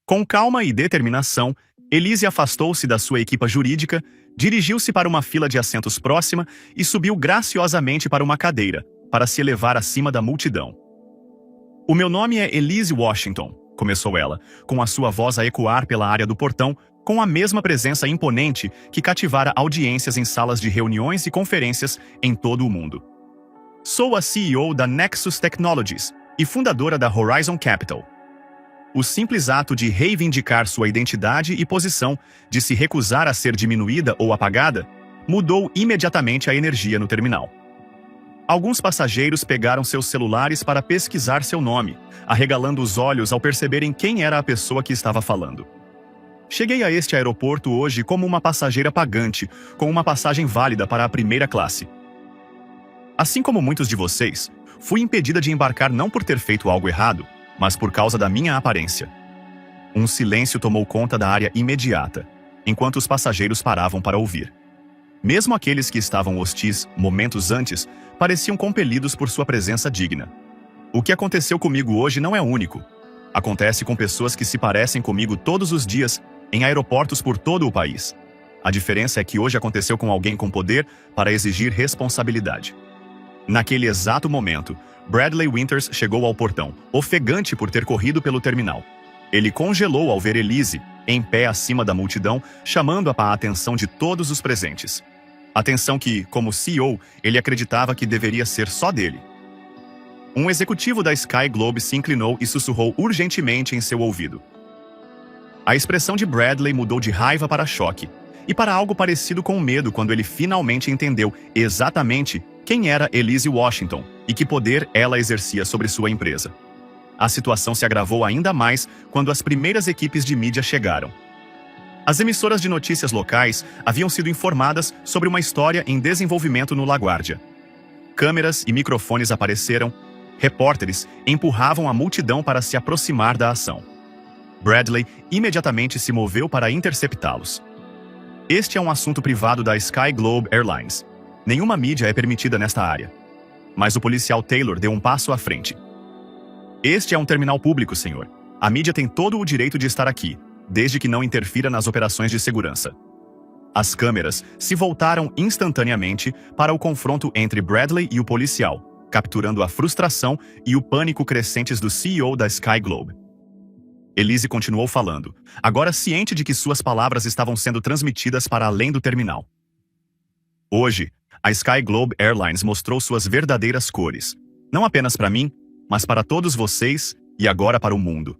Com calma e determinação, Elise afastou-se da sua equipe jurídica, dirigiu-se para uma fila de assentos próxima e subiu graciosamente para uma cadeira, para se elevar acima da multidão. "O meu nome é Elise Washington", começou ela, com a sua voz a ecoar pela área do portão, com a mesma presença imponente que cativara audiências em salas de reuniões e conferências em todo o mundo. Sou a CEO da Nexus Technologies e fundadora da Horizon Capital. O simples ato de reivindicar sua identidade e posição, de se recusar a ser diminuída ou apagada, mudou imediatamente a energia no terminal. Alguns passageiros pegaram seus celulares para pesquisar seu nome, arregalando os olhos ao perceberem quem era a pessoa que estava falando. Cheguei a este aeroporto hoje como uma passageira pagante, com uma passagem válida para a primeira classe. Assim como muitos de vocês, fui impedida de embarcar não por ter feito algo errado, mas por causa da minha aparência. Um silêncio tomou conta da área imediata, enquanto os passageiros paravam para ouvir. Mesmo aqueles que estavam hostis momentos antes, pareciam compelidos por sua presença digna. O que aconteceu comigo hoje não é único. Acontece com pessoas que se parecem comigo todos os dias, em aeroportos por todo o país. A diferença é que hoje aconteceu com alguém com poder para exigir responsabilidade. Naquele exato momento, Bradley Winters chegou ao portão, ofegante por ter corrido pelo terminal. Ele congelou ao ver Elise, em pé acima da multidão, chamando-a para a atenção de todos os presentes. Atenção que, como CEO, ele acreditava que deveria ser só dele. Um executivo da Sky Globe se inclinou e sussurrou urgentemente em seu ouvido. A expressão de Bradley mudou de raiva para choque, e para algo parecido com medo quando ele finalmente entendeu exatamente quem era Elise Washington e que poder ela exercia sobre sua empresa. A situação se agravou ainda mais quando as primeiras equipes de mídia chegaram. As emissoras de notícias locais haviam sido informadas sobre uma história em desenvolvimento no LaGuardia. Câmeras e microfones apareceram, repórteres empurravam a multidão para se aproximar da ação. Bradley imediatamente se moveu para interceptá-los. Este é um assunto privado da Sky Globe Airlines. Nenhuma mídia é permitida nesta área. Mas o policial Taylor deu um passo à frente. Este é um terminal público, senhor. A mídia tem todo o direito de estar aqui, desde que não interfira nas operações de segurança. As câmeras se voltaram instantaneamente para o confronto entre Bradley e o policial, capturando a frustração e o pânico crescentes do CEO da Sky Globe. Elise continuou falando, agora ciente de que suas palavras estavam sendo transmitidas para além do terminal. Hoje, a Sky Globe Airlines mostrou suas verdadeiras cores, não apenas para mim, mas para todos vocês e agora para o mundo.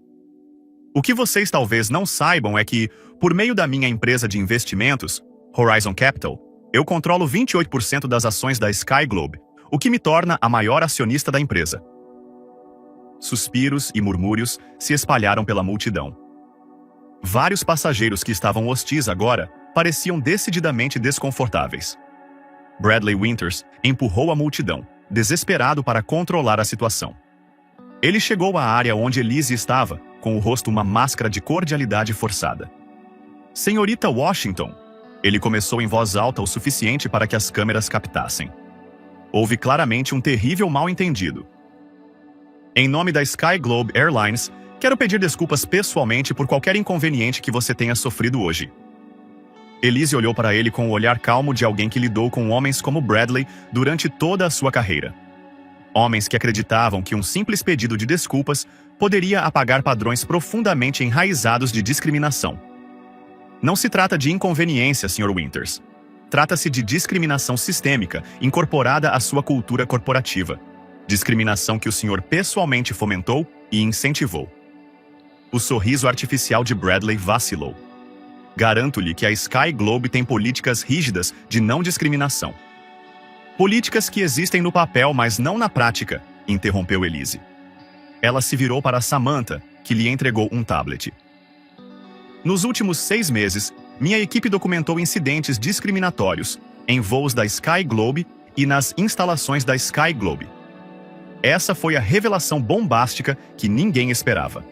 O que vocês talvez não saibam é que, por meio da minha empresa de investimentos, Horizon Capital, eu controlo 28% das ações da Sky Globe, o que me torna a maior acionista da empresa. Suspiros e murmúrios se espalharam pela multidão. Vários passageiros que estavam hostis agora pareciam decididamente desconfortáveis. Bradley Winters empurrou a multidão, desesperado para controlar a situação. Ele chegou à área onde Elise estava, com o rosto uma máscara de cordialidade forçada. Senhorita Washington, ele começou em voz alta o suficiente para que as câmeras captassem. Houve claramente um terrível mal-entendido. Em nome da Sky Globe Airlines, quero pedir desculpas pessoalmente por qualquer inconveniente que você tenha sofrido hoje. Elise olhou para ele com o olhar calmo de alguém que lidou com homens como Bradley durante toda a sua carreira. Homens que acreditavam que um simples pedido de desculpas poderia apagar padrões profundamente enraizados de discriminação. Não se trata de inconveniência, Sr. Winters. Trata-se de discriminação sistêmica incorporada à sua cultura corporativa. Discriminação que o senhor pessoalmente fomentou e incentivou. O sorriso artificial de Bradley vacilou. Garanto-lhe que a Sky Globe tem políticas rígidas de não discriminação. Políticas que existem no papel, mas não na prática, interrompeu Elise. Ela se virou para Samantha, que lhe entregou um tablet. Nos últimos 6 meses, minha equipe documentou incidentes discriminatórios em voos da Sky Globe e nas instalações da Sky Globe. Essa foi a revelação bombástica que ninguém esperava.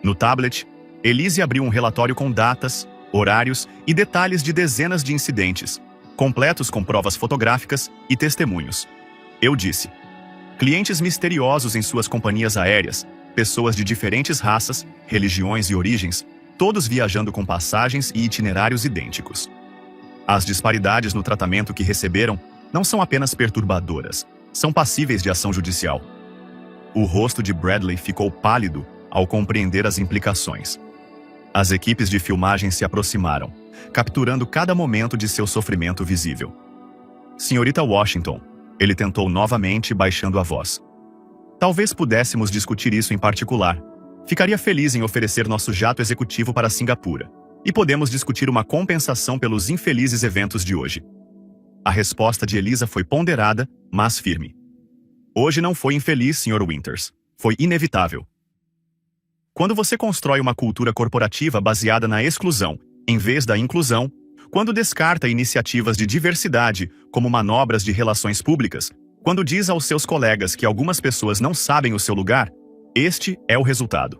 No tablet, Elise abriu um relatório com datas, horários e detalhes de dezenas de incidentes, completos com provas fotográficas e testemunhos. Eu disse: clientes misteriosos em suas companhias aéreas, pessoas de diferentes raças, religiões e origens, todos viajando com passagens e itinerários idênticos. As disparidades no tratamento que receberam não são apenas perturbadoras, são passíveis de ação judicial. O rosto de Bradley ficou pálido ao compreender as implicações. As equipes de filmagem se aproximaram, capturando cada momento de seu sofrimento visível. Senhorita Washington, Ele tentou novamente, baixando a voz. Talvez pudéssemos discutir isso em particular. Ficaria feliz em oferecer nosso jato executivo para Singapura. E podemos discutir uma compensação pelos infelizes eventos de hoje. A resposta de Elisa foi ponderada, mas firme. Hoje não foi infeliz, Sr. Winters. Foi inevitável. Quando você constrói uma cultura corporativa baseada na exclusão, em vez da inclusão, quando descarta iniciativas de diversidade, como manobras de relações públicas, quando diz aos seus colegas que algumas pessoas não sabem o seu lugar, este é o resultado.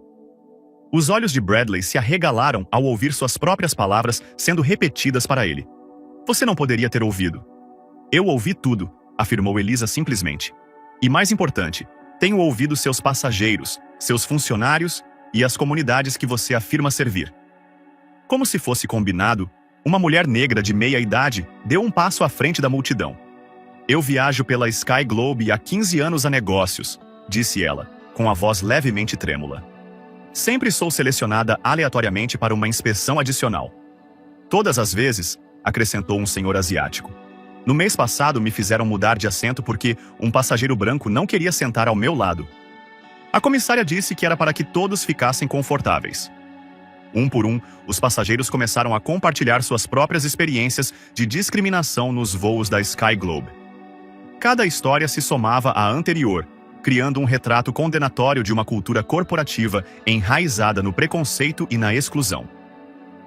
Os olhos de Bradley se arregalaram ao ouvir suas próprias palavras sendo repetidas para ele. Você não poderia ter ouvido. Eu ouvi tudo, afirmou Elisa simplesmente. E mais importante, tenho ouvido seus passageiros, seus funcionários e as comunidades que você afirma servir. Como se fosse combinado, uma mulher negra de meia-idade deu um passo à frente da multidão. Eu viajo pela Sky Globe há 15 anos a negócios, disse ela, com a voz levemente trêmula. Sempre sou selecionada aleatoriamente para uma inspeção adicional. Todas as vezes, acrescentou um senhor asiático. No mês passado me fizeram mudar de assento porque um passageiro branco não queria sentar ao meu lado. A comissária disse que era para que todos ficassem confortáveis. Um por um, os passageiros começaram a compartilhar suas próprias experiências de discriminação nos voos da Sky Globe. Cada história se somava à anterior, criando um retrato condenatório de uma cultura corporativa enraizada no preconceito e na exclusão.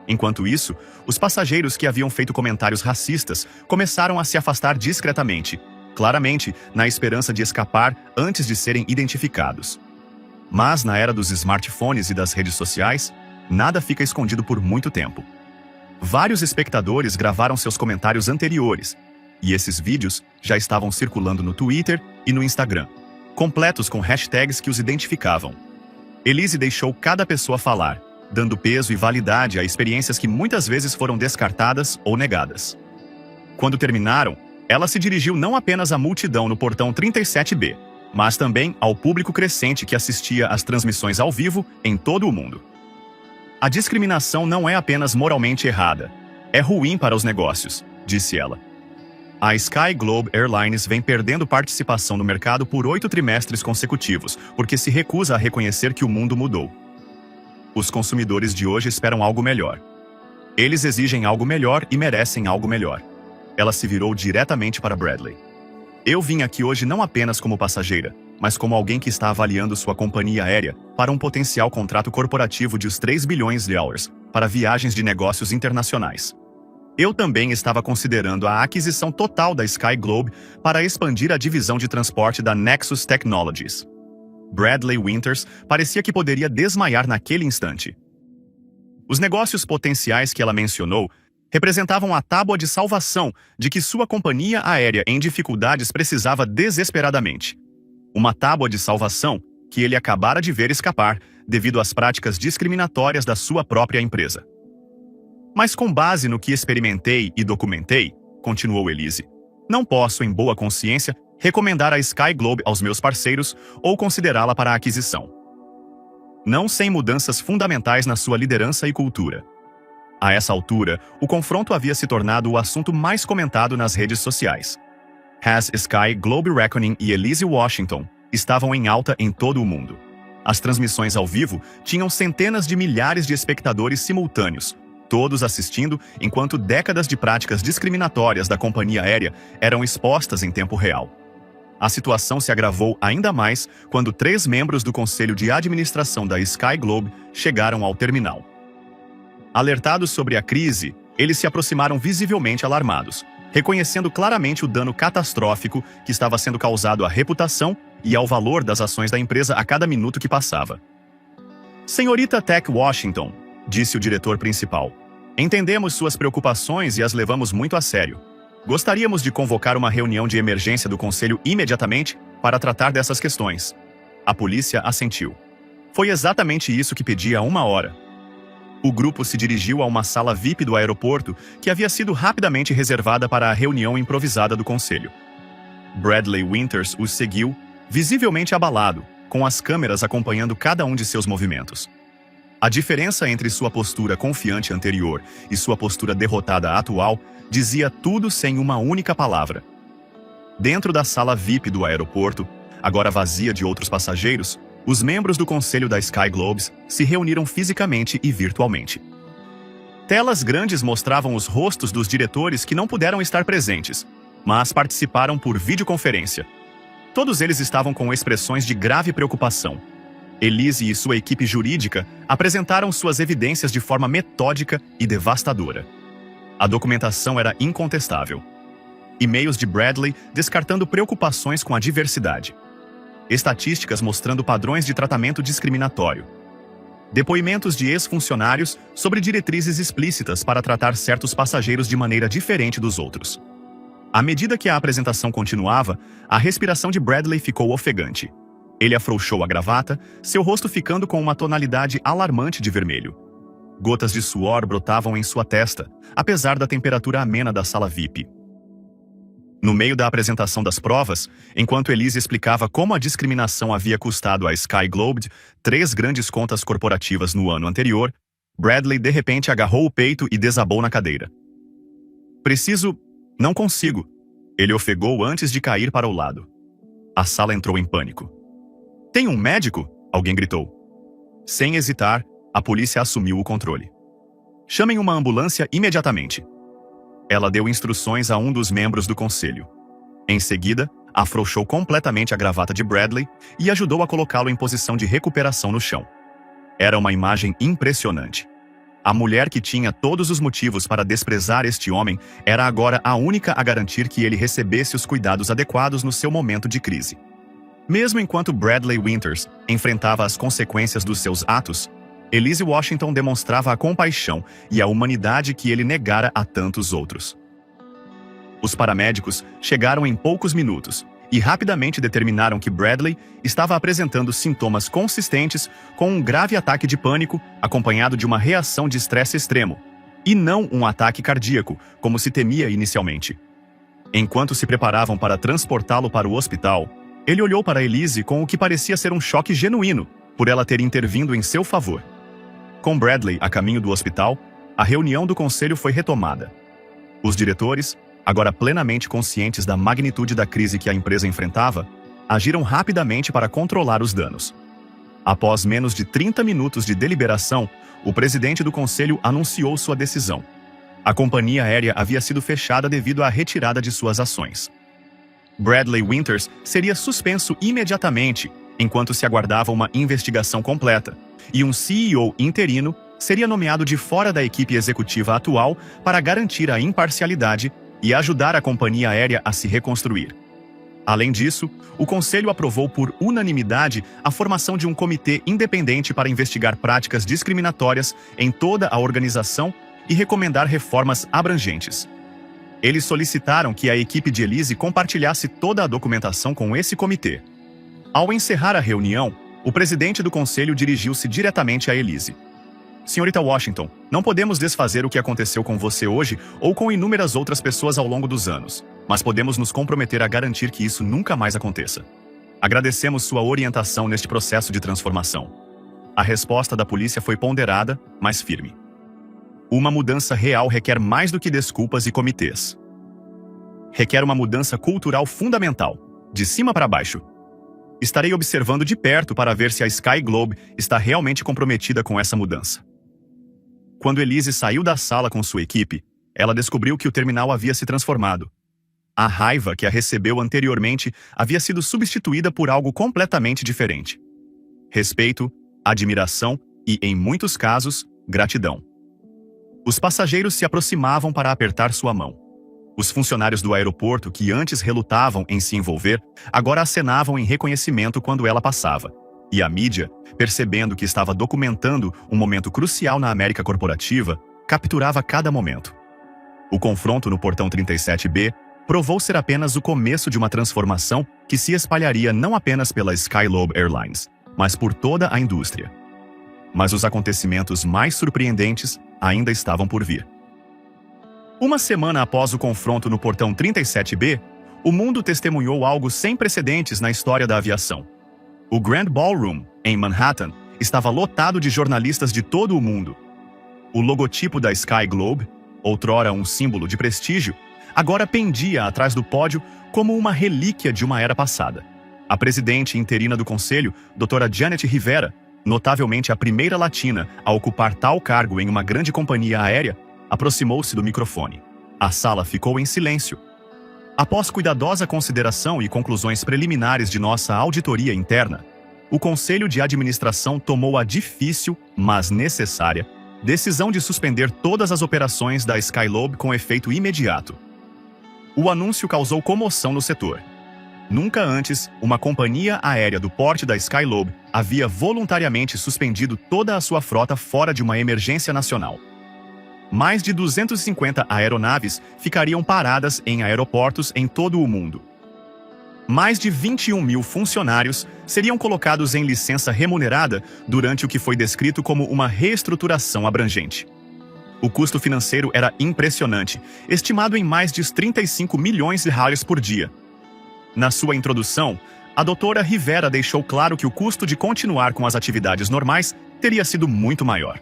Enquanto isso, os passageiros que haviam feito comentários racistas começaram a se afastar discretamente, claramente na esperança de escapar antes de serem identificados. Mas na era dos smartphones e das redes sociais, nada fica escondido por muito tempo. Vários espectadores gravaram seus comentários anteriores, e esses vídeos já estavam circulando no Twitter e no Instagram, completos com hashtags que os identificavam. Elise deixou cada pessoa falar, dando peso e validade a experiências que muitas vezes foram descartadas ou negadas. Quando terminaram, ela se dirigiu não apenas à multidão no portão 37B, mas também ao público crescente que assistia às transmissões ao vivo em todo o mundo. A discriminação não é apenas moralmente errada, é ruim para os negócios, disse ela. A Sky Globe Airlines vem perdendo participação no mercado por 8 trimestres consecutivos, porque se recusa a reconhecer que o mundo mudou. Os consumidores de hoje esperam algo melhor. Eles exigem algo melhor e merecem algo melhor. Ela se virou diretamente para Bradley. Eu vim aqui hoje não apenas como passageira, mas como alguém que está avaliando sua companhia aérea para um potencial contrato corporativo de US$ 3 bilhões para viagens de negócios internacionais. Eu também estava considerando a aquisição total da Sky Globe para expandir a divisão de transporte da Nexus Technologies. Bradley Winters parecia que poderia desmaiar naquele instante. Os negócios potenciais que ela mencionou representavam a tábua de salvação de que sua companhia aérea em dificuldades precisava desesperadamente. Uma tábua de salvação que ele acabara de ver escapar devido às práticas discriminatórias da sua própria empresa. Mas com base no que experimentei e documentei, continuou Elise, não posso, em boa consciência, recomendar a Sky Globe aos meus parceiros ou considerá-la para a aquisição. Não sem mudanças fundamentais na sua liderança e cultura. A essa altura, o confronto havia se tornado o assunto mais comentado nas redes sociais. Has Sky Globe Reckoning e Elise Washington estavam em alta em todo o mundo. As transmissões ao vivo tinham centenas de milhares de espectadores simultâneos, todos assistindo enquanto décadas de práticas discriminatórias da companhia aérea eram expostas em tempo real. A situação se agravou ainda mais quando 3 membros do conselho de administração da Sky Globe chegaram ao terminal. Alertados sobre a crise, eles se aproximaram visivelmente alarmados, reconhecendo claramente o dano catastrófico que estava sendo causado à reputação e ao valor das ações da empresa a cada minuto que passava. Senhorita Tech Washington, disse o diretor principal, entendemos suas preocupações e as levamos muito a sério. Gostaríamos de convocar uma reunião de emergência do conselho imediatamente para tratar dessas questões. A polícia assentiu. Foi exatamente isso que pedi há 1 hora. O grupo se dirigiu a uma sala VIP do aeroporto que havia sido rapidamente reservada para a reunião improvisada do conselho. Bradley Winters os seguiu, visivelmente abalado, com as câmeras acompanhando cada um de seus movimentos. A diferença entre sua postura confiante anterior e sua postura derrotada atual dizia tudo sem uma única palavra. Dentro da sala VIP do aeroporto, agora vazia de outros passageiros, os membros do conselho da Sky Globes se reuniram fisicamente e virtualmente. Telas grandes mostravam os rostos dos diretores que não puderam estar presentes, mas participaram por videoconferência. Todos eles estavam com expressões de grave preocupação. Elise e sua equipe jurídica apresentaram suas evidências de forma metódica e devastadora. A documentação era incontestável. E-mails de Bradley descartando preocupações com a diversidade. Estatísticas mostrando padrões de tratamento discriminatório. Depoimentos de ex-funcionários sobre diretrizes explícitas para tratar certos passageiros de maneira diferente dos outros. À medida que a apresentação continuava, a respiração de Bradley ficou ofegante. Ele afrouxou a gravata, seu rosto ficando com uma tonalidade alarmante de vermelho. Gotas de suor brotavam em sua testa, apesar da temperatura amena da sala VIP. No meio da apresentação das provas, enquanto Elise explicava como a discriminação havia custado à Sky Globe 3 grandes contas corporativas no ano anterior, Bradley de repente agarrou o peito e desabou na cadeira. Não consigo. Ele ofegou antes de cair para o lado. A sala entrou em pânico. Tem um médico? Alguém gritou. Sem hesitar, a polícia assumiu o controle. Chamem uma ambulância imediatamente. Ela deu instruções a um dos membros do conselho. Em seguida, afrouxou completamente a gravata de Bradley e ajudou a colocá-lo em posição de recuperação no chão. Era uma imagem impressionante. A mulher que tinha todos os motivos para desprezar este homem era agora a única a garantir que ele recebesse os cuidados adequados no seu momento de crise. Mesmo enquanto Bradley Winters enfrentava as consequências dos seus atos, Elise Washington demonstrava a compaixão e a humanidade que ele negara a tantos outros. Os paramédicos chegaram em poucos minutos e rapidamente determinaram que Bradley estava apresentando sintomas consistentes com um grave ataque de pânico acompanhado de uma reação de estresse extremo, e não um ataque cardíaco, como se temia inicialmente. Enquanto se preparavam para transportá-lo para o hospital, ele olhou para Elise com o que parecia ser um choque genuíno, por ela ter intervindo em seu favor. Com Bradley a caminho do hospital, a reunião do conselho foi retomada. Os diretores, agora plenamente conscientes da magnitude da crise que a empresa enfrentava, agiram rapidamente para controlar os danos. Após menos de 30 minutos de deliberação, o presidente do conselho anunciou sua decisão. A companhia aérea havia sido fechada devido à retirada de suas ações. Bradley Winters seria suspenso imediatamente, enquanto se aguardava uma investigação completa, e um CEO interino seria nomeado de fora da equipe executiva atual para garantir a imparcialidade e ajudar a companhia aérea a se reconstruir. Além disso, o Conselho aprovou por unanimidade a formação de um comitê independente para investigar práticas discriminatórias em toda a organização e recomendar reformas abrangentes. Eles solicitaram que a equipe de Elise compartilhasse toda a documentação com esse comitê. Ao encerrar a reunião, o presidente do conselho dirigiu-se diretamente a Elise. Senhorita Washington, não podemos desfazer o que aconteceu com você hoje ou com inúmeras outras pessoas ao longo dos anos, mas podemos nos comprometer a garantir que isso nunca mais aconteça. Agradecemos sua orientação neste processo de transformação. A resposta da polícia foi ponderada, mas firme. Uma mudança real requer mais do que desculpas e comitês. Requer uma mudança cultural fundamental, de cima para baixo. Estarei observando de perto para ver se a Sky Globe está realmente comprometida com essa mudança. Quando Elise saiu da sala com sua equipe, ela descobriu que o terminal havia se transformado. A raiva que a recebeu anteriormente havia sido substituída por algo completamente diferente. Respeito, admiração e, em muitos casos, gratidão. Os passageiros se aproximavam para apertar sua mão. Os funcionários do aeroporto, que antes relutavam em se envolver, agora acenavam em reconhecimento quando ela passava. E a mídia, percebendo que estava documentando um momento crucial na América corporativa, capturava cada momento. O confronto no portão 37B provou ser apenas o começo de uma transformação que se espalharia não apenas pela Sky Globe Airlines, mas por toda a indústria. Mas os acontecimentos mais surpreendentes ainda estavam por vir. Uma semana após o confronto no portão 37B, o mundo testemunhou algo sem precedentes na história da aviação. O Grand Ballroom, em Manhattan, estava lotado de jornalistas de todo o mundo. O logotipo da Sky Globe, outrora um símbolo de prestígio, agora pendia atrás do pódio como uma relíquia de uma era passada. A presidente interina do conselho, doutora Janet Rivera, notavelmente a primeira latina a ocupar tal cargo em uma grande companhia aérea, aproximou-se do microfone. A sala ficou em silêncio. Após cuidadosa consideração e conclusões preliminares de nossa auditoria interna, o Conselho de Administração tomou a difícil, mas necessária, decisão de suspender todas as operações da Skyglobe com efeito imediato. O anúncio causou comoção no setor. Nunca antes, uma companhia aérea do porte da Skyglobe havia voluntariamente suspendido toda a sua frota fora de uma emergência nacional. Mais de 250 aeronaves ficariam paradas em aeroportos em todo o mundo. Mais de 21 mil funcionários seriam colocados em licença remunerada durante o que foi descrito como uma reestruturação abrangente. O custo financeiro era impressionante, estimado em mais de 35 milhões de reais por dia. Na sua introdução, a doutora Rivera deixou claro que o custo de continuar com as atividades normais teria sido muito maior.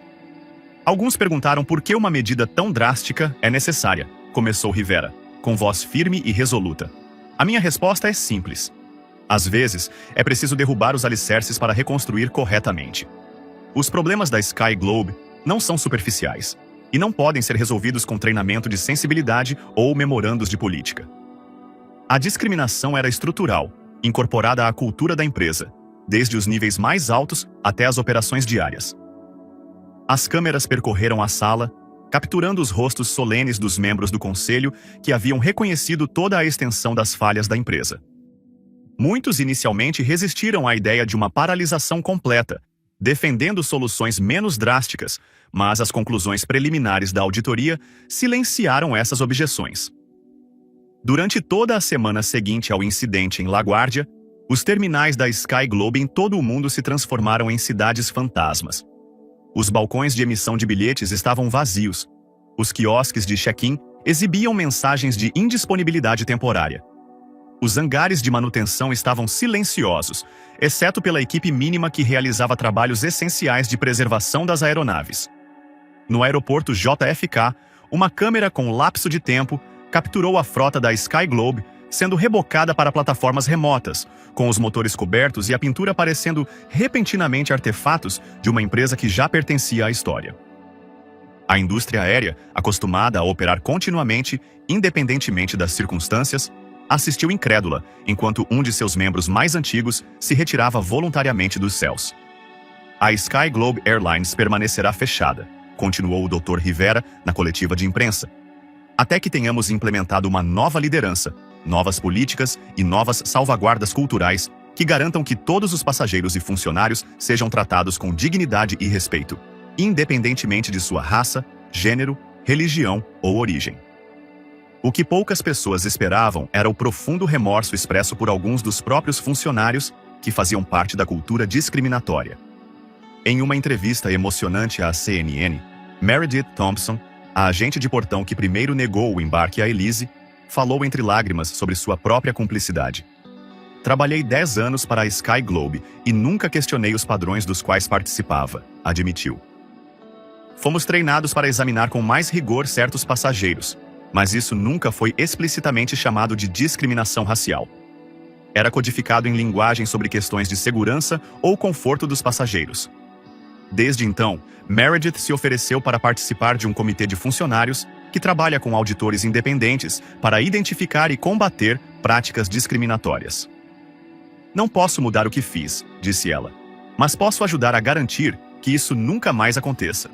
Alguns perguntaram por que uma medida tão drástica é necessária, começou Rivera, com voz firme e resoluta. A minha resposta é simples. Às vezes, é preciso derrubar os alicerces para reconstruir corretamente. Os problemas da Skyglobe não são superficiais e não podem ser resolvidos com treinamento de sensibilidade ou memorandos de política. A discriminação era estrutural, incorporada à cultura da empresa, desde os níveis mais altos até as operações diárias. As câmeras percorreram a sala, capturando os rostos solenes dos membros do conselho que haviam reconhecido toda a extensão das falhas da empresa. Muitos inicialmente resistiram à ideia de uma paralisação completa, defendendo soluções menos drásticas, mas as conclusões preliminares da auditoria silenciaram essas objeções. Durante toda a semana seguinte ao incidente em LaGuardia, os terminais da Skyglobe em todo o mundo se transformaram em cidades fantasmas. Os balcões de emissão de bilhetes estavam vazios. Os quiosques de check-in exibiam mensagens de indisponibilidade temporária. Os hangares de manutenção estavam silenciosos, exceto pela equipe mínima que realizava trabalhos essenciais de preservação das aeronaves. No aeroporto JFK, uma câmera com lapso de tempo capturou a frota da Skyglobe sendo rebocada para plataformas remotas, com os motores cobertos e a pintura parecendo repentinamente artefatos de uma empresa que já pertencia à história. A indústria aérea, acostumada a operar continuamente, independentemente das circunstâncias, assistiu incrédula enquanto um de seus membros mais antigos se retirava voluntariamente dos céus. A Skyglobe Airlines permanecerá fechada, continuou o Dr. Rivera na coletiva de imprensa, até que tenhamos implementado uma nova liderança, novas políticas e novas salvaguardas culturais que garantam que todos os passageiros e funcionários sejam tratados com dignidade e respeito, independentemente de sua raça, gênero, religião ou origem. O que poucas pessoas esperavam era o profundo remorso expresso por alguns dos próprios funcionários que faziam parte da cultura discriminatória. Em uma entrevista emocionante à CNN, Meredith Thompson, a agente de portão que primeiro negou o embarque a Elise, falou entre lágrimas sobre sua própria cumplicidade. Trabalhei 10 anos para a Skyglobe e nunca questionei os padrões dos quais participava, admitiu. Fomos treinados para examinar com mais rigor certos passageiros, mas isso nunca foi explicitamente chamado de discriminação racial. Era codificado em linguagem sobre questões de segurança ou conforto dos passageiros. Desde então, Meredith se ofereceu para participar de um comitê de funcionários que trabalha com auditores independentes para identificar e combater práticas discriminatórias. Não posso mudar o que fiz, disse ela, mas posso ajudar a garantir que isso nunca mais aconteça.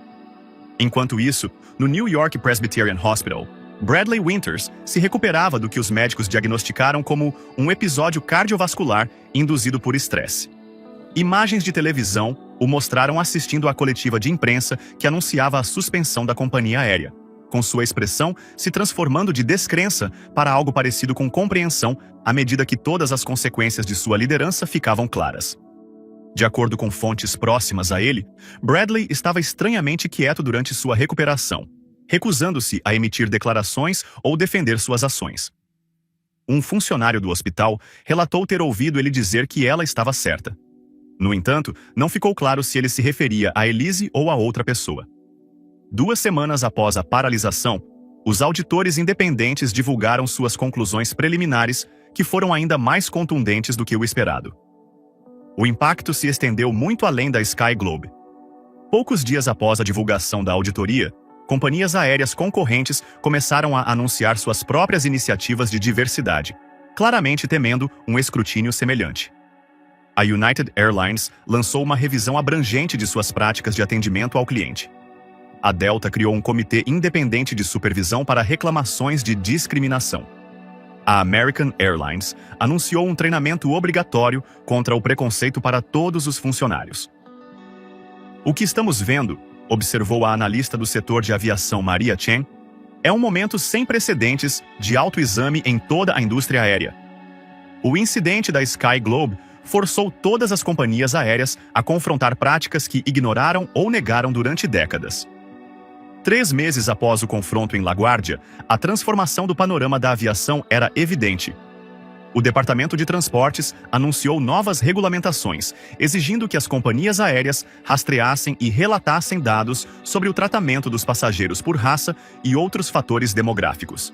Enquanto isso, no New York Presbyterian Hospital, Bradley Winters se recuperava do que os médicos diagnosticaram como um episódio cardiovascular induzido por estresse. Imagens de televisão o mostraram assistindo à coletiva de imprensa que anunciava a suspensão da companhia aérea, com sua expressão se transformando de descrença para algo parecido com compreensão à medida que todas as consequências de sua liderança ficavam claras. De acordo com fontes próximas a ele, Bradley estava estranhamente quieto durante sua recuperação, recusando-se a emitir declarações ou defender suas ações. Um funcionário do hospital relatou ter ouvido ele dizer que ela estava certa. No entanto, não ficou claro se ele se referia a Elise ou a outra pessoa. 2 semanas após a paralisação, Os auditores independentes divulgaram suas conclusões preliminares, que foram ainda mais contundentes do que o esperado. O impacto se estendeu muito além da Sky Globe. Poucos dias após a divulgação da auditoria, companhias aéreas concorrentes começaram a anunciar suas próprias iniciativas de diversidade, claramente temendo um escrutínio semelhante. A United Airlines lançou uma revisão abrangente de suas práticas de atendimento ao cliente. A Delta criou um comitê independente de supervisão para reclamações de discriminação. A American Airlines anunciou um treinamento obrigatório contra o preconceito para todos os funcionários. O que estamos vendo, observou a analista do setor de aviação Maria Chen, é um momento sem precedentes de autoexame em toda a indústria aérea. O incidente da Sky Globe forçou todas as companhias aéreas a confrontar práticas que ignoraram ou negaram durante décadas. 3 meses após o confronto em LaGuardia, a transformação do panorama da aviação era evidente. O Departamento de Transportes anunciou novas regulamentações, exigindo que as companhias aéreas rastreassem e relatassem dados sobre o tratamento dos passageiros por raça e outros fatores demográficos.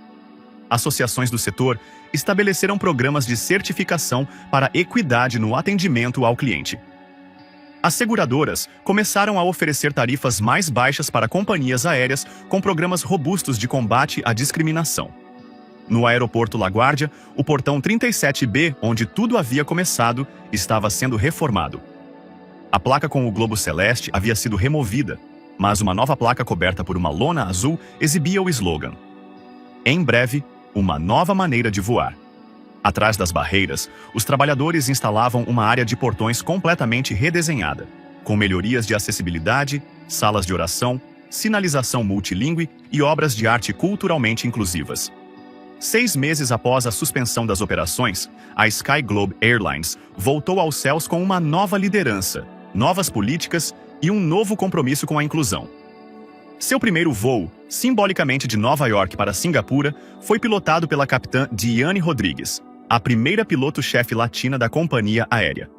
Associações do setor estabeleceram programas de certificação para equidade no atendimento ao cliente. As seguradoras começaram a oferecer tarifas mais baixas para companhias aéreas com programas robustos de combate à discriminação. No aeroporto LaGuardia, o portão 37B, onde tudo havia começado, estava sendo reformado. A placa com o globo celeste havia sido removida, mas uma nova placa coberta por uma lona azul exibia o slogan: "Em breve, uma nova maneira de voar". Atrás das barreiras, os trabalhadores instalavam uma área de portões completamente redesenhada, com melhorias de acessibilidade, salas de oração, sinalização multilingüe e obras de arte culturalmente inclusivas. 6 meses após a suspensão das operações, a Sky Globe Airlines voltou aos céus com uma nova liderança, novas políticas e um novo compromisso com a inclusão. Seu primeiro voo, simbolicamente de Nova York para Singapura, foi pilotado pela capitã Diane Rodrigues, a primeira piloto-chefe latina da companhia aérea.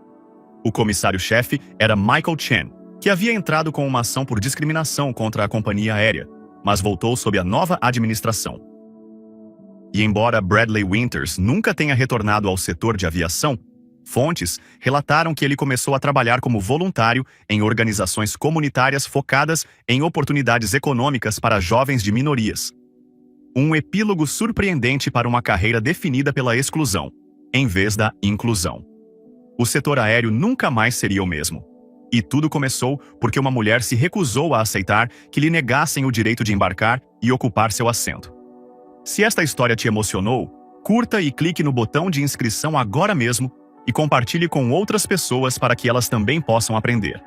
O comissário-chefe era Michael Chen, que havia entrado com uma ação por discriminação contra a companhia aérea, mas voltou sob a nova administração. E embora Bradley Winters nunca tenha retornado ao setor de aviação, fontes relataram que ele começou a trabalhar como voluntário em organizações comunitárias focadas em oportunidades econômicas para jovens de minorias. Um epílogo surpreendente para uma carreira definida pela exclusão, em vez da inclusão. O setor aéreo nunca mais seria o mesmo. E tudo começou porque uma mulher se recusou a aceitar que lhe negassem o direito de embarcar e ocupar seu assento. Se esta história te emocionou, curta e clique no botão de inscrição agora mesmo e compartilhe com outras pessoas para que elas também possam aprender.